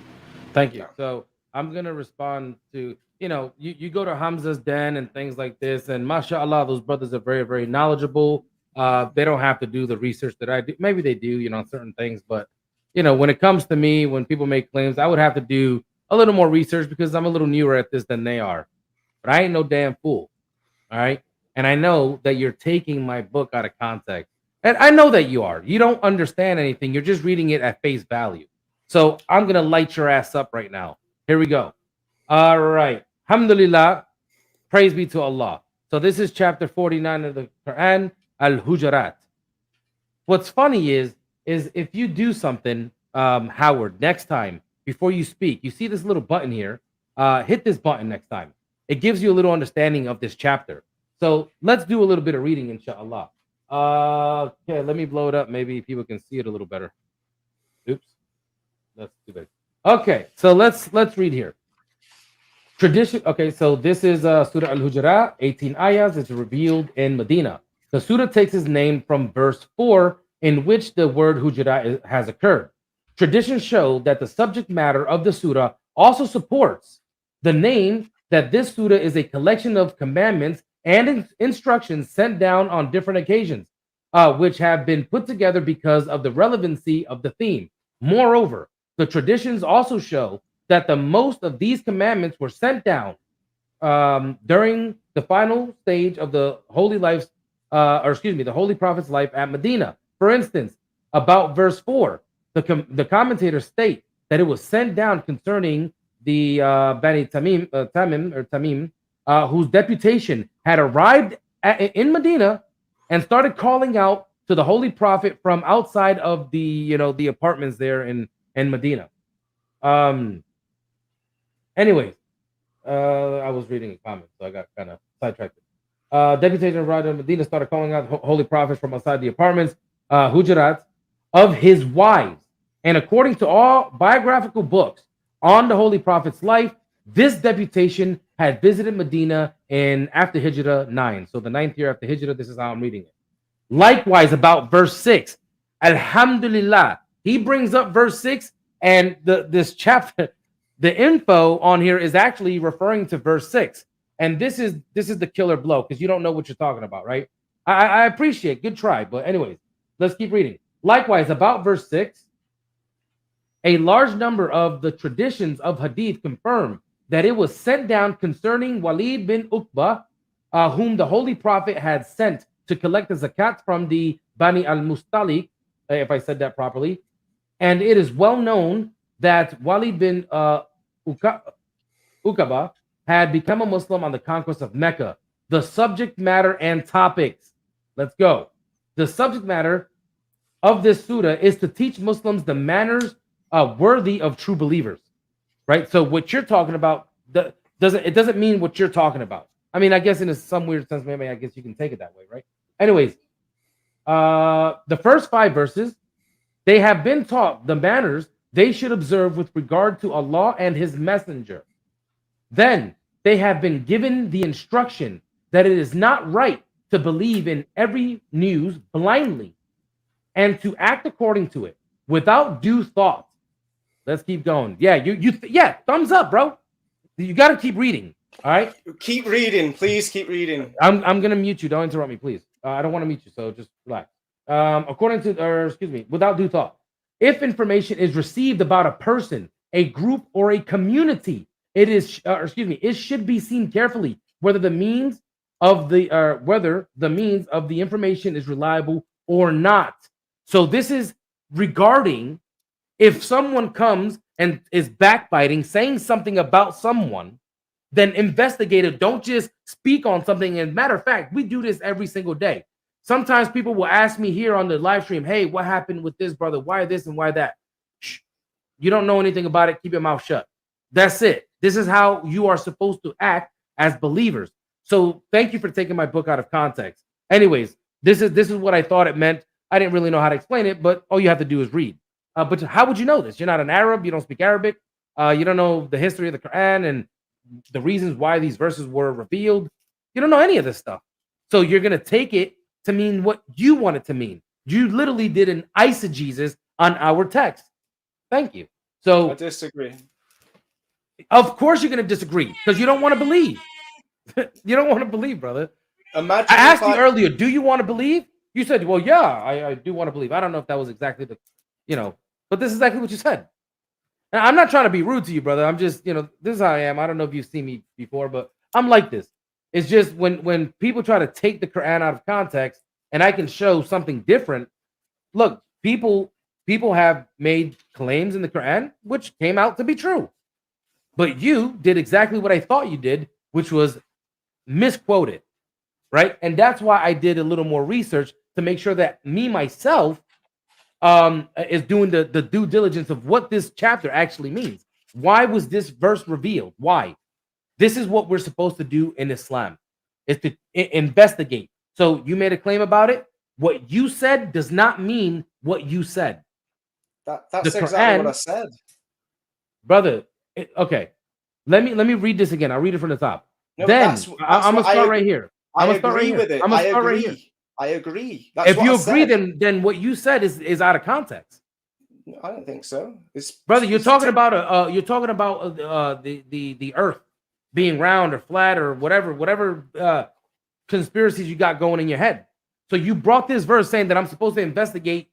Thank you. So I'm going to respond to, you go to Hamza's den and things like this, and mashallah, those brothers are very, very knowledgeable. They don't have to do the research that I do. Maybe they do, certain things. But, when it comes to me, when people make claims, I would have to do a little more research because I'm a little newer at this than they are. But I ain't no damn fool. All right. And I know that you're taking my book out of context. And I know that you are. You don't understand anything. You're just reading it at face value. So I'm going to light your ass up right now. Here we go. All right. Alhamdulillah. Praise be to Allah. So this is chapter 49 of the Quran, Al-Hujurat. What's funny is if you do something, Howard, next time, before you speak, you see this little button here. Hit this button next time. It gives you a little understanding of this chapter. So let's do a little bit of reading, inshallah. Okay, let me blow it up. Maybe people can see it a little better. Oops, that's too big. Okay, so let's read here. Tradition. Okay, so this is Surah Al-Hujurat, 18 ayahs. It's revealed in Medina. The surah takes its name from verse 4, in which the word Hujurat has occurred. Traditions show that the subject matter of the surah also supports the name, that this surah is a collection of commandments and instructions sent down on different occasions, which have been put together because of the relevancy of the theme. Moreover, the traditions also show that the most of these commandments were sent down during the final stage of the holy life, the Holy Prophet's life at Medina. For instance, about verse 4, the commentators state that it was sent down concerning the Bani Tamim, whose deputation had arrived in Medina and started calling out to the Holy Prophet from outside of the apartments there in Medina. Anyways, I was reading a comment, so I got kind of sidetracked. Deputation arrived in Medina, started calling out Holy Prophet from outside the apartments, Hujurat, of his wives. And according to all biographical books on the Holy Prophet's life, this deputation had visited Medina in after Hijrah 9. So the 9th year after Hijrah, this is how I'm reading it. Likewise, about verse 6, Alhamdulillah, he brings up verse 6, and this chapter, the info on here is actually referring to verse 6. And this is the killer blow, because you don't know what you're talking about, right? I appreciate, good try. But anyways, let's keep reading. Likewise, about verse 6, a large number of the traditions of hadith confirm that it was sent down concerning Walid bin Uqba, whom the Holy Prophet had sent to collect the zakat from the Bani al-Mustalik, if I said that properly. And it is well known that Walid bin Uqba had become a Muslim on the conquest of Mecca. The subject matter and topics. Let's go. The subject matter of this surah is to teach Muslims the manners worthy of true believers, right? So what you're talking about doesn't mean what you're talking about. I mean, I guess in some weird sense, maybe I guess you can take it that way, right? Anyways, the first 5 verses, they have been taught the manners they should observe with regard to Allah and His Messenger. Then they have been given the instruction that it is not right to believe in every news blindly and to act according to it without due thought. Let's keep going. Yeah, yeah, thumbs up, bro. You got to keep reading. All right. Keep reading, please. Keep reading. I'm gonna mute you. Don't interrupt me, please. I don't want to mute you, so just relax. Without due thought. If information is received about a person, a group, or a community, it should be seen carefully whether the means of the information is reliable or not. So this is regarding if someone comes and is backbiting, saying something about someone, then investigate it. Don't just speak on something. And matter of fact, we do this every single day. Sometimes people will ask me here on the live stream, hey, what happened with this, brother? Why this and why that? Shh. You don't know anything about it. Keep your mouth shut. That's it. This is how you are supposed to act as believers. So thank you for taking my book out of context. Anyways, this is what I thought it meant. I didn't really know how to explain it, but all you have to do is read. But how would you know this? You're not an Arab. You don't speak Arabic. You don't know the history of the Quran and the reasons why these verses were revealed. You don't know any of this stuff. So you're going to take it to mean what you want it to mean. You literally did an eisegesis on our text. Thank you. So I disagree. Of course you're going to disagree because you don't want to believe. You don't want to believe, brother. Imagine I asked you earlier, do you want to believe? You said, well, yeah, I do want to believe. I don't know if that was exactly but this is exactly what you said. And I'm not trying to be rude to you, brother. I'm just, this is how I am. I don't know if you've seen me before, but I'm like this. It's just when people try to take the Quran out of context and I can show something different. Look, people have made claims in the Quran which came out to be true. But you did exactly what I thought you did, which was misquote it, right? And that's why I did a little more research to make sure that me, myself, is doing the due diligence of what this chapter actually means. Why was this verse revealed? Why? This is what we're supposed to do in Islam, is to investigate. So you made a claim about it. What you said does not mean what you said. That's exactly what I said. Brother, okay. Let me read this again. I'll read it from the top. No, Then that's I'm gonna start right here. I'm I gonna start right agree here. with it. I'm I gonna start right here. agree. I agree. That's If what you I agree, said. then what you said is out of context, No, I don't think so. brother. You're talking about the Earth being round or flat or whatever conspiracies you got going in your head. So you brought this verse saying that I'm supposed to investigate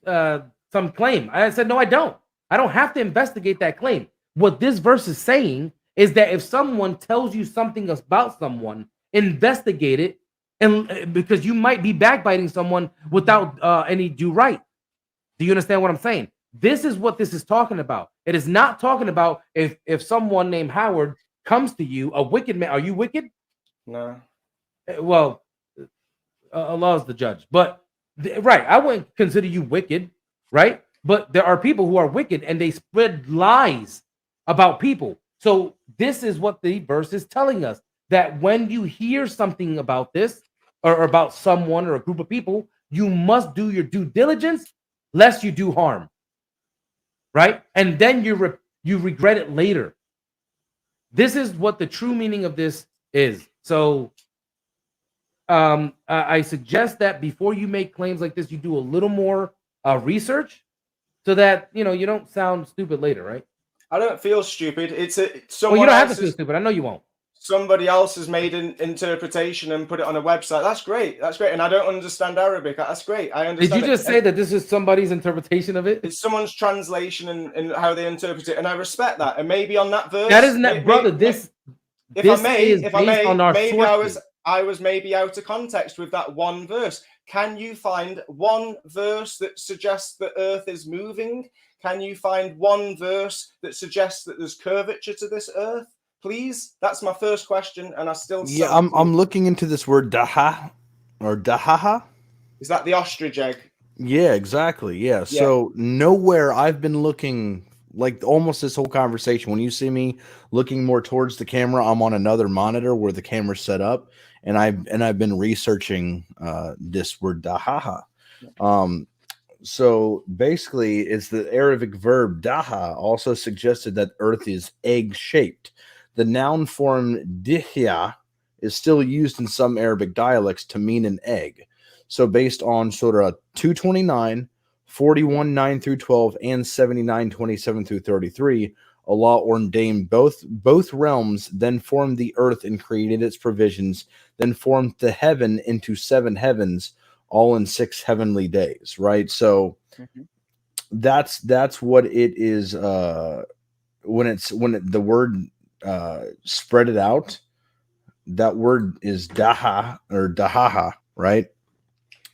some claim. I said no, I don't. I don't have to investigate that claim. What this verse is saying is that if someone tells you something about someone, investigate it, and because you might be backbiting someone without any due right. Do you understand what I'm saying? This is what this is talking about. It is not talking about if someone named Howard comes to you, a wicked man. Are you wicked? No. Well, Allah is the judge. But right, I wouldn't consider you wicked, right? But there are people who are wicked and they spread lies about people. So this is what the verse is telling us, that when you hear something about this or about someone or a group of people, you must do your due diligence lest you do harm, right? And then you regret it later. This is what the true meaning of this is. So I suggest that before you make claims like this, you do a little more research so that you don't sound stupid later, right? I don't feel stupid. It's Well, someone you don't have else to feel stupid. I know you won't. Somebody else has made an interpretation and put it on a website. That's great. That's great. And I don't understand Arabic. That's great. I understand. Did you just say that this is somebody's interpretation of it? It's someone's translation and how they interpret it, and I respect that. And maybe on that verse, That isn't that, brother. If I may, I was maybe out of context with that one verse. Can you find one verse that suggests the earth is moving? Can you find one verse that suggests that there's curvature to this earth? Please, that's my first question, and I still I'm looking into this word daha or dahaha. Is that the ostrich egg? Yeah, exactly. Yeah. So nowhere I've been looking, like almost this whole conversation. When you see me looking more towards the camera, I'm on another monitor where the camera's set up, and I've been researching this word dahaha. So basically, it's the Arabic verb daha also suggested that Earth is egg shaped. The noun form dihya is still used in some Arabic dialects to mean an egg. So based on Surah 229, 41, 9 through 12, and 79, 27 through 33, Allah ordained both realms, then formed the earth and created its provisions, then formed the heaven into 7 heavens, all in 6 heavenly days, right? So that's what it is when the word spread it out, that word is daha or dahaha, right?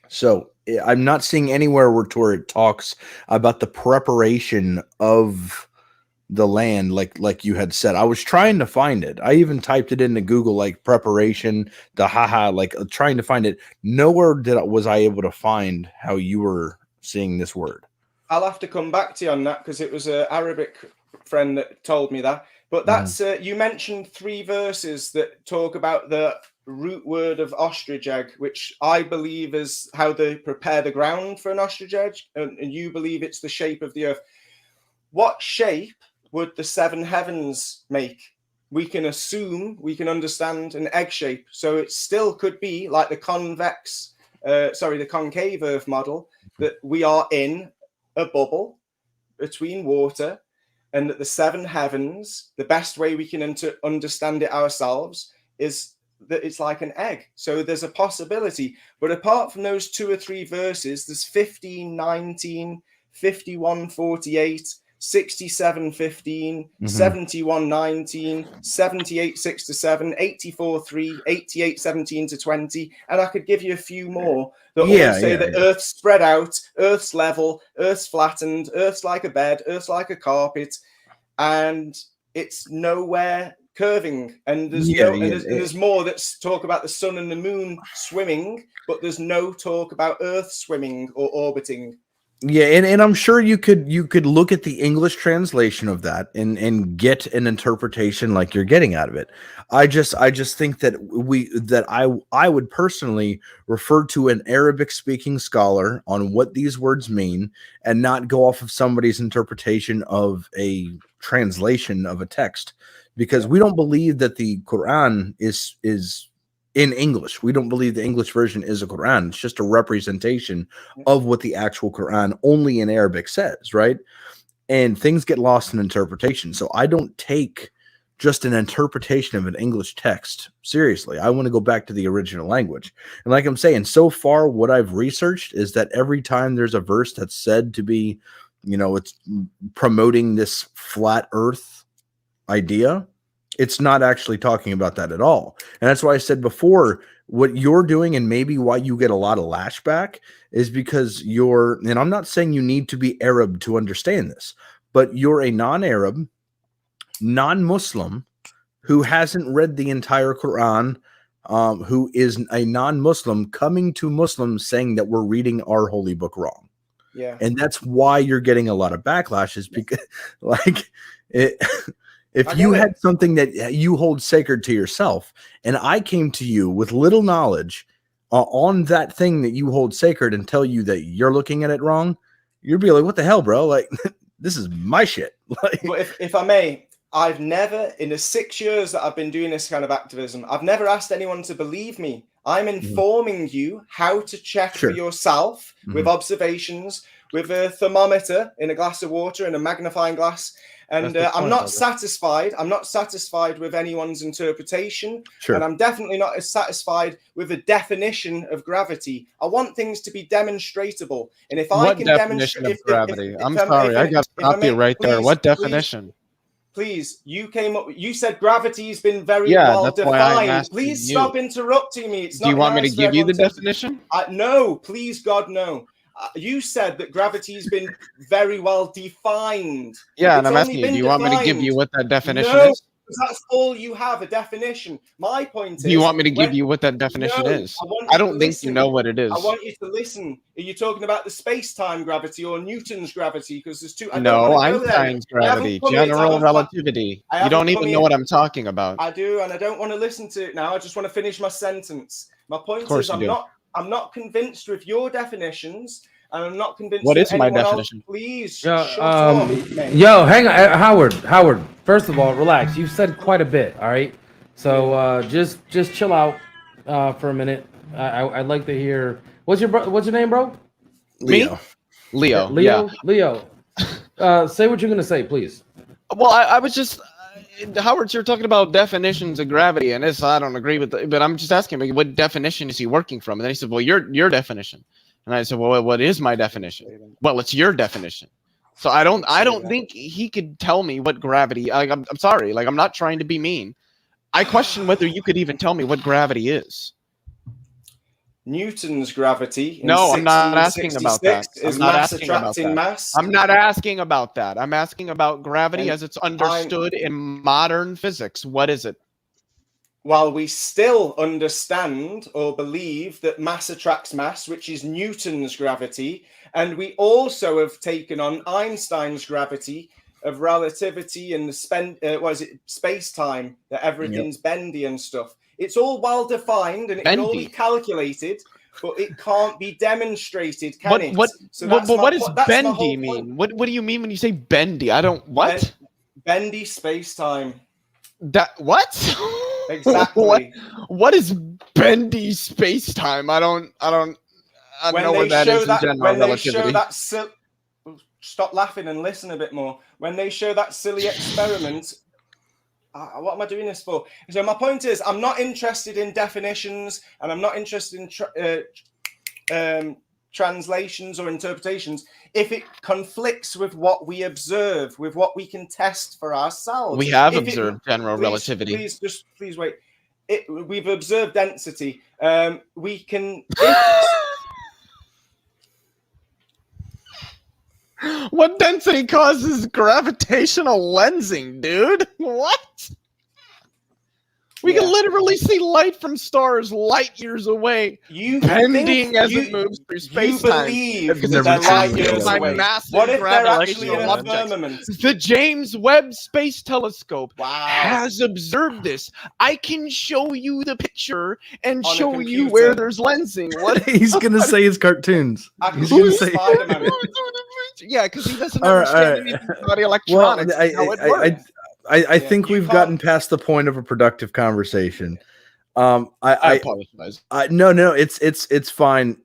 So I'm not seeing anywhere where it talks about the preparation of the land, like you had said. I was trying to find it. I even typed it into Google, like preparation, dahaha, like trying to find it. Nowhere was I able to find how you were seeing this word. I'll have to come back to you on that because it was an Arabic friend that told me that. But that's you mentioned 3 verses that talk about the root word of ostrich egg, which I believe is how they prepare the ground for an ostrich egg, and you believe it's the shape of the earth. What shape would the 7 heavens make? We can assume, we can understand an egg shape. So it still could be like the concave earth model, that we are in a bubble between water, and that the 7 heavens, the best way we can understand it ourselves is that it's like an egg. So there's a possibility. But apart from those 2 or 3 verses, there's 15, 19, 51, 48, 67, 15, 71, 19, 78, 6 to 7, 84, 3, 88, 17 to 20. And I could give you a few more that all say that Earth's spread out, Earth's level, Earth's flattened, Earth's like a bed, Earth's like a carpet, and it's nowhere curving. And there's there's more that talk about the sun and the moon swimming, but there's no talk about Earth swimming or orbiting. Yeah, and I'm sure you could look at the English translation of that and get an interpretation like you're getting out of it. I just think that I would personally refer to an Arabic speaking scholar on what these words mean and not go off of somebody's interpretation of a translation of a text, because we don't believe that the Quran is in English. We don't believe the English version is a Quran. It's just a representation of what the actual Quran only in Arabic says, right? And things get lost in interpretation. So I don't take just an interpretation of an English text seriously. I want to go back to the original language. And like I'm saying, so far what I've researched is that every time there's a verse that's said to be, it's promoting this flat earth idea, it's not actually talking about that at all. And that's why I said before, what you're doing and maybe why you get a lot of lashback is because and I'm not saying you need to be Arab to understand this, but you're a non-Arab, non-Muslim who hasn't read the entire Quran, who is a non-Muslim coming to Muslims saying that we're reading our holy book wrong. Yeah. And that's why you're getting a lot of backlashes, because if you had something that you hold sacred to yourself, and I came to you with little knowledge on that thing that you hold sacred and tell you that you're looking at it wrong, you'd be like, what the hell, bro? Like, this is my shit. But if I may, I've never, in the 6 years that I've been doing this kind of activism, I've never asked anyone to believe me. I'm informing you how to check for yourself with observations, with a thermometer in a glass of water and a magnifying glass. And I'm not satisfied. I'm not satisfied with anyone's interpretation. Sure. And I'm definitely not as satisfied with a definition of gravity. I want things to be demonstratable. And if I can demonstrate of gravity? I'm sorry, I got to stop you right there. What definition? Please, you said gravity's been very well defined. Please stop interrupting me. It's not. Do you want me to give you the definition? No, please, God, no. You said that gravity's been very well defined. Yeah, and I'm asking you, do you want me to give you what that definition is? Because that's all you have, a definition. My point is... Do you want me to give you what that definition is? I don't think you know what it is. I want you to listen. Are you talking about the space-time gravity or Newton's gravity? Because there's two... No, Einstein's gravity, general relativity. You don't even know what I'm talking about. I do, and I don't want to listen to it now. I just want to finish my sentence. My point is I'm not convinced with your definitions, and I'm not convinced. What is my Else. definition? Please, shut up. Hang on, Howard. First of all, relax. You've said quite a bit. All right, so just chill out for a minute. I'd like to hear what's your name, bro? Leo. Leo. Yeah. Leo. Say what you're gonna say, please. Well, I was just. Howard, you're talking about definitions of gravity, and this I don't agree with, but I'm just asking him, what definition is he working from? And then he said, well, your definition. And I said, well, what is my definition? Well, it's your definition. So I don't think he could tell me what gravity. I'm sorry, I'm not trying to be mean. I question whether you could even tell me what gravity is. Newton's gravity. No, I'm not asking about that. Is mass attracting mass? I'm not asking about that. I'm asking about gravity as it's understood in modern physics. What is it? While we still understand or believe that mass attracts mass, which is Newton's gravity, and we also have taken on Einstein's gravity of relativity and the space-time, that everything's bendy and stuff. It's all well defined and it can all be calculated, but it can't be demonstrated, can it? What does bendy mean? What do you mean when you say bendy? I don't what? Bendy space-time. That what? Exactly. What is bendy space-time? I don't know what that is in general relativity. Stop laughing and listen a bit more. When they show that silly experiment. What am I doing this for? So my point is, I'm not interested in definitions, and I'm not interested in translations or interpretations if it conflicts with what we observe, with what we can test for ourselves. We have observed general relativity. Please wait. We've observed density. We can. What density causes gravitational lensing, dude? What? We can Yeah. literally see light from stars light years away, You bending think as you, it moves through you space-time. believe Because that it's never they're light seen impacted years that by away. way. massive What if they're actually in gravitational a objects. firmament? The James Webb Space Telescope Wow. has observed this. I can show you the picture and On a show you computer. where there's lensing. What? He's gonna say his cartoons. I can He's show gonna you say. Spider-Man. Yeah, because he doesn't All right, understand all right. anything about Well, electronics. how it works. I Yeah, think you we've can't- gotten past the point of a productive conversation. I I apologize. no, it's fine.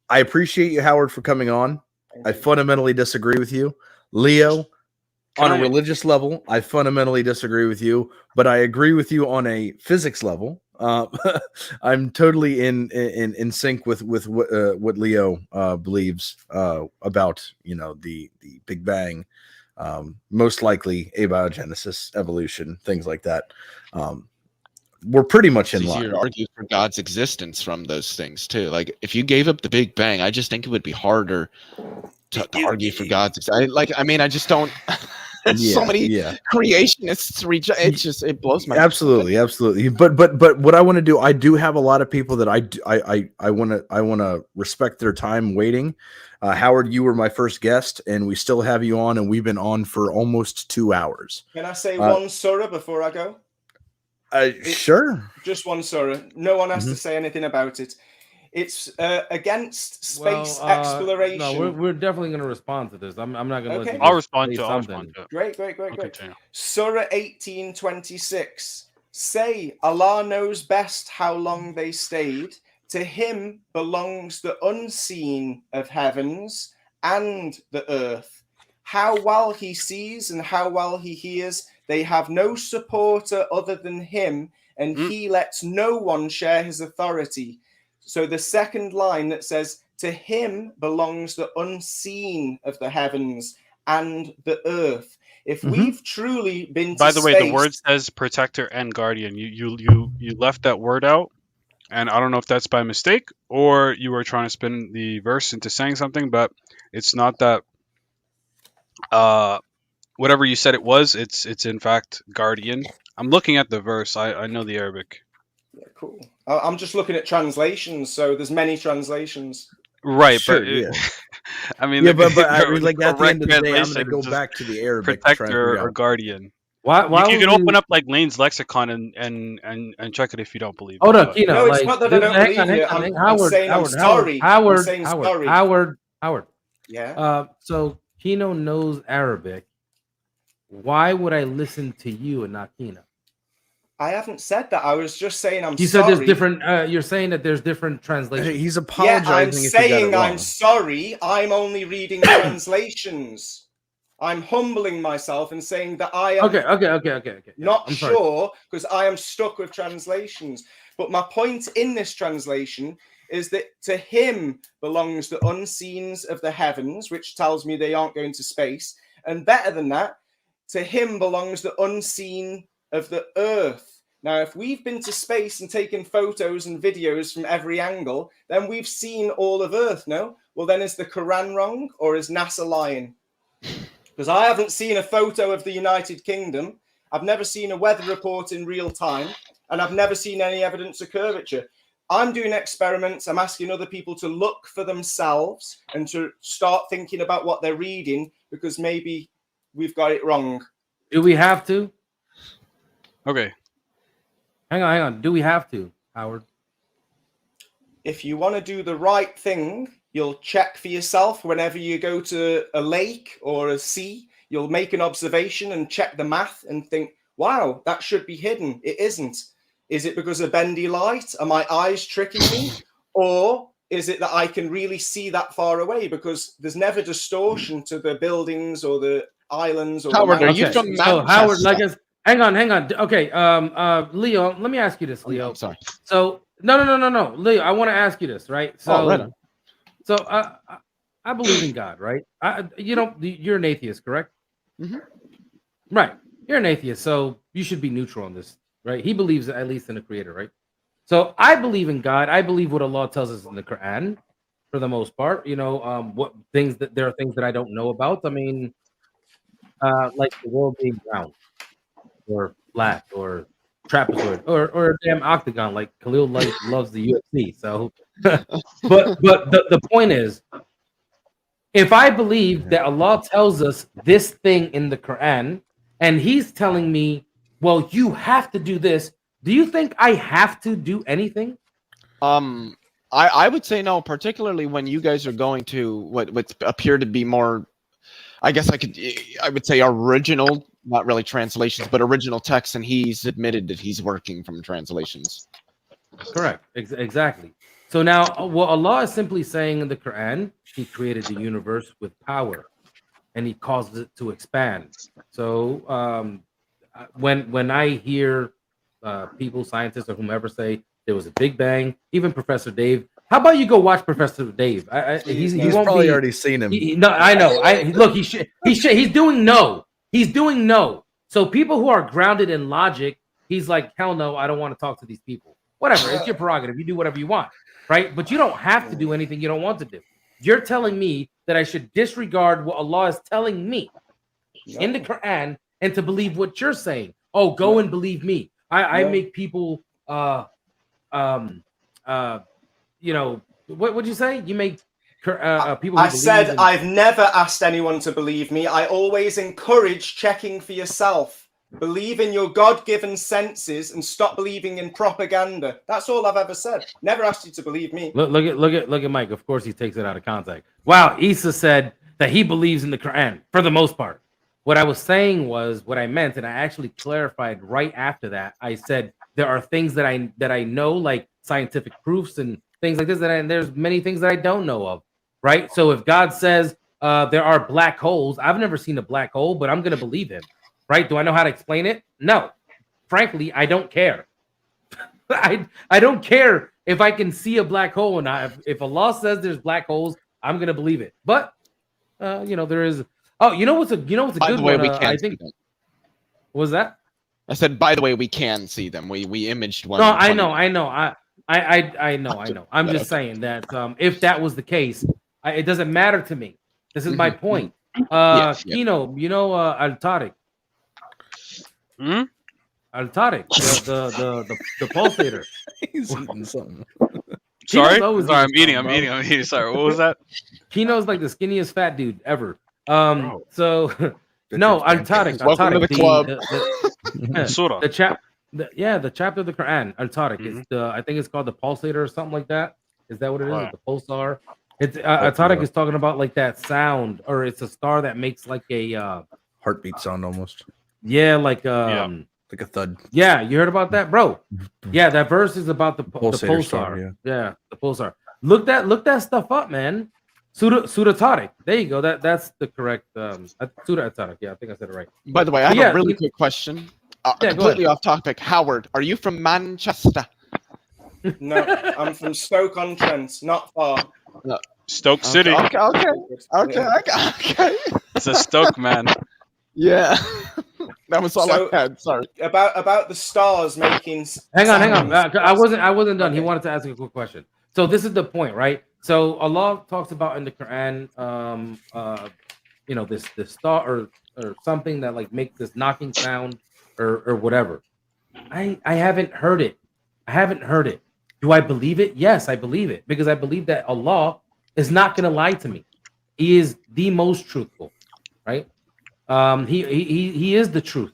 I appreciate you, Howard, for coming on. I fundamentally disagree with you, Leo. Can On a I- religious level, I fundamentally disagree with you, but I agree with you on a physics level. I'm totally in sync with what Leo believes about the Big Bang, most likely abiogenesis, evolution, things like that. We're pretty much in It's line. easier to argue for God's existence from those things too. Like if you gave up the Big Bang, I just think it would be harder to argue for God's existence. I just don't. There's so many creationists reach. It blows my. Absolutely. But what I want to do, I do have a lot of people that I want to respect their time waiting. Howard, you were my first guest, and we still have you on, and we've been on for almost 2 hours. Can I say one surah before I go? Sure. Just one surah. No one has to say anything about it. It's against space exploration. No, we're definitely going to respond to this. I'm not going to. Okay. I'll respond to it. Great. Continue. Surah 18:26. Say, Allah knows best how long they stayed. To him belongs the unseen of heavens and the earth. How well he sees and how well he hears. They have no supporter other than him, and he lets no one share his authority. So the second line that says, to him belongs the unseen of the heavens and the earth. If we've truly been to By the way, space, the word says protector and guardian. You left that word out, and I don't know if that's by mistake or you were trying to spin the verse into saying something, but it's not that. Whatever you said it was, it's in fact guardian. I'm looking at the verse. I know the Arabic. Yeah, cool. I'm just looking at translations, so there's many translations. Right, Sure, but yeah. I mean, Yeah, but the like at the end of the day, I'm correct going to go translation is back to the Arabic. to try and protector figure or out. guardian. Why You would can we- open up like Lane's lexicon and check it if you don't believe. Hold it, on, but- Kino. No, it's like, not that I don't hang believe on, hang you. on, I'm Howard, saying I'm Howard, sorry. Howard, I'm saying Howard, sorry. Howard. Yeah. So Kino knows Arabic. Why would I listen to you and not Kino? I haven't said that. I was just saying I'm You sorry. said there's different. You're saying that there's different translations. He's Yeah, apologizing I'm if he got saying it wrong. I'm sorry. I'm only reading translations. I'm humbling myself and saying that I am Okay. Yeah, not I'm sorry. sure because I am stuck with translations. But my point in this translation is that to him belongs the unseens of the heavens, which tells me they aren't going to space. And better than that, to him belongs the unseen of the earth. Now, if we've been to space and taken photos and videos from every angle, then we've seen all of Earth, no? Well, then is the Quran wrong or is NASA lying? Because I haven't seen a photo of the United Kingdom. I've never seen a weather report in real time, and I've never seen any evidence of curvature. I'm doing experiments. I'm asking other people to look for themselves and to start thinking about what they're reading because maybe we've got it wrong. Do we have to? Okay. Hang on. Do we have to, Howard? If you want to do the right thing, you'll check for yourself whenever you go to a lake or a sea. You'll make an observation and check the math and think, wow, that should be hidden. It isn't. Is it because of bendy light? Are my eyes tricking me? Or is it that I can really see that far away? Because there's never distortion to the buildings or the islands. Or Howard, the are you mountains. from So Manchester? Howard, hang on. Okay, Leo, let me ask you this, Leo. I'm sorry. So no, Leo, I want to ask you this, right? So, right on. So I believe in God, right? You're an atheist, correct? Mhm. Right. You're an atheist, so you should be neutral on this, right? He believes at least in a creator, right? So I believe in God. I believe what Allah tells us in the Quran, for the most part. What things that there are things that I don't know about. I mean, like the world being round or flat or trapezoid or a damn octagon like Khalil loves the UFC. So, but the point is, if I believe that Allah tells us this thing in the Quran, and He's telling me, well, you have to do this. Do you think I have to do anything? I would say no, particularly when you guys are going to what appear to be more, I guess I would say original, not really translations, but original text, and he's admitted that he's working from translations. Correct. Exactly. So now, what Allah is simply saying in the Quran, He created the universe with power, and He causes it to expand. So when I hear people, scientists, or whomever say there was a Big Bang, even Professor Dave. How about you go watch Professor Dave? He's he won't probably be, already seen him. No, I know. Look. He's doing no. He's doing no. So people who are grounded in logic, he's like, hell no, I don't want to talk to these people. Whatever, it's your prerogative. You do whatever you want, right? But you don't have to do anything you don't want to do. You're telling me that I should disregard what Allah is telling me in the Quran and to believe what you're saying. Oh, go and believe me. I make people you know, what would you say? You make people. I said I've never asked anyone to believe me. I always encourage checking for yourself. Believe in your God-given senses and stop believing in propaganda. That's all I've ever said. Never asked you to believe me. Look at Mike. Of course, he takes it out of context. Wow, Isa said that he believes in the Quran for the most part. What I was saying was what I meant, and I actually clarified right after that. I said there are things that I know, like scientific proofs and things like this, and there's many things that I don't know of, right? So if God says there are black holes, I've never seen a black hole, but I'm going to believe him, right? Do I know how to explain it? No. Frankly, I don't care. I don't care if I can see a black hole or not. If Allah says there's black holes, I'm going to believe it. But, there is... Oh, you know what's a good one? I think... What was that? I said, by the way, we can see them. We imaged one. No, I know. I know. I'm just saying that if that was the case, it doesn't matter to me. This is my point. Kino, Al-Tariq. Al-Tariq, the pulsator. He's eating something. Sorry, I'm eating. Sorry, what was that? Kino's like the skinniest fat dude ever. So no, Al-Tariq. Welcome to the club. Surah. The chapter of the Quran, Al-Tariq. It's I think it's called the pulsator or something like that. Is that what it is? Wow. The pulsar. It's Al-Tariq is talking about like that sound, or it's a star that makes like a Heartbeat sound almost. Yeah, like like a thud. Yeah, you heard about that, bro? Yeah, that verse is about the pulsar. Star, yeah, the pulsar. Look that stuff up, man. Surah Tariq. There you go. That's the correct Surah Tariq. Yeah, I think I said it right. By the way, I have a really quick question. Completely off topic. Howard, are you from Manchester? No, I'm from Stoke-on-Trent, not far. No. Stoke City. Okay. It's a Stoke man. Yeah. That was all So, I had. Sorry. About the stars making. Hang on. I wasn't done. He wanted to ask you a quick question. So this is the point, right? So Allah talks about in the Quran, this star or something that like makes this knocking sound or whatever. I haven't heard it. Do I believe it? Yes, I believe it because I believe that Allah is not going to lie to me. He is the most truthful, right? He is the truth.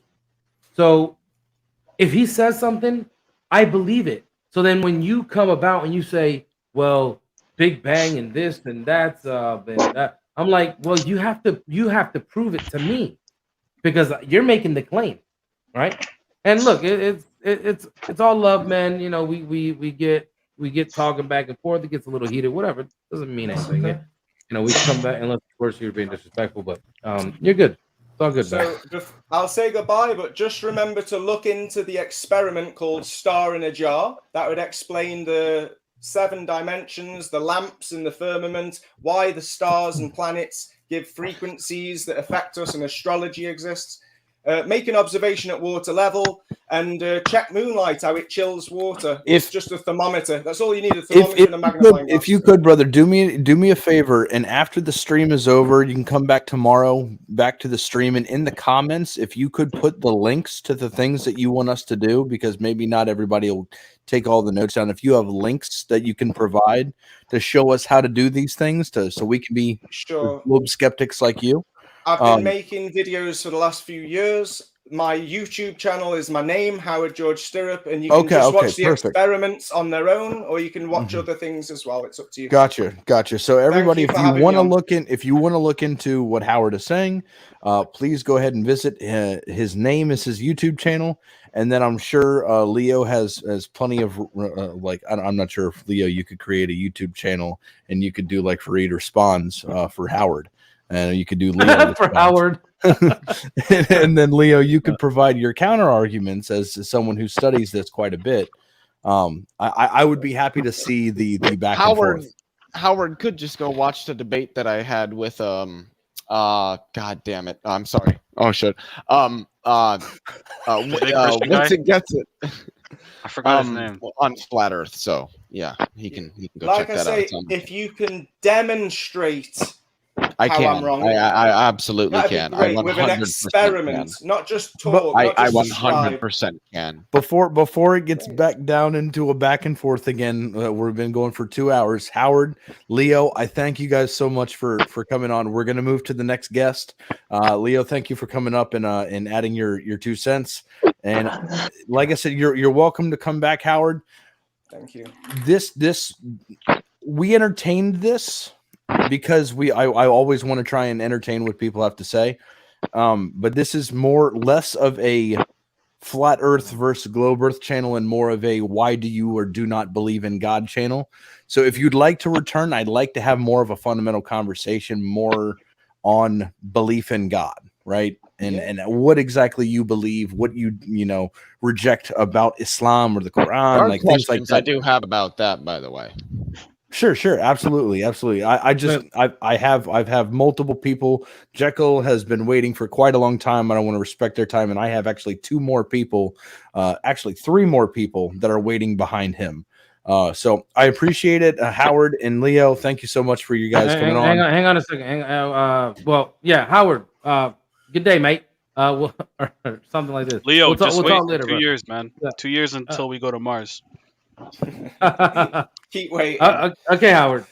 So if he says something, I believe it. So then when you come about and you say, well, Big Bang and this and that, and that, I'm like, well, you have to prove it to me because you're making the claim, right? And look, it's all love, man. You know, we get talking back and forth. It gets a little heated, whatever. It doesn't mean anything. We come back unless of course you're being disrespectful, but you're good. It's all good. So I'll say goodbye, but just remember to look into the experiment called Star in a Jar. That would explain the 7 dimensions, the lamps in the firmament, why the stars and planets give frequencies that affect us, and astrology exists. make an observation at water level and check moonlight, how it chills water. It's just a thermometer. That's all you need, a thermometer and a magnifying glass. If you could, brother, do me a favor, and after the stream is over, you can come back tomorrow, back to the stream, and in the comments, if you could put the links to the things that you want us to do, because maybe not everybody will take all the notes down. If you have links that you can provide to show us how to do these things, so we can be globe skeptics like you. I've been making videos for the last few years. My YouTube channel is my name, Howard George Stirrup, and you can just watch the experiments on their own, or you can watch other things as well. It's up to you. Gotcha. So everybody, if you want to look into what Howard is saying, please go ahead and visit. His name is his YouTube channel, and then I'm sure Leo has plenty of like. I'm not sure if Leo, you could create a YouTube channel and you could do like Fareed responds for Howard. And you could do Leo for Howard. And then Leo, you could provide your counter arguments as someone who studies this quite a bit. I would be happy to see the back and forth. Howard could just go watch the debate that I had with God damn it. I'm sorry. Oh shit. Once it gets it. I forgot his name. On Flat Earth. So yeah, he can go like check I that say, out. if you can demonstrate I how can. I'm wrong. I absolutely can. I 100% with an experiment, not just talk. I not just 100% can. Before it gets back down into a back and forth again, we've been going for 2 hours. Howard, Leo, I thank you guys so much for coming on. We're going to move to the next guest. Leo, thank you for coming up and adding your 2 cents. And like I said, you're welcome to come back, Howard. Thank you. We entertained this because I always want to try and entertain what people have to say. But this is less of a flat earth versus globe earth channel and more of a why do you or do not believe in God channel. So if you'd like to return, I'd like to have more of a fundamental conversation, more on belief in God, right? And what exactly you believe, what you reject about Islam or the Quran, like things like that. I do have about that, by the way. Sure, absolutely. I've have multiple people. Jekyll has been waiting for quite a long time. I don't want to respect their time, and I have actually 2 more people, actually 3 more people that are waiting behind him. So I appreciate it, Howard and Leo. Thank you so much for you guys coming on. Hang on a second. Well, yeah, Howard. Good day, mate. Or something like this. Leo, we'll just wait later, 2 years, man. Yeah. 2 years until we go to Mars. Keep waiting. Okay, Howard.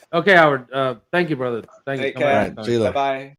Thank you, brother. Thank you. Take care. See you later. Bye-bye.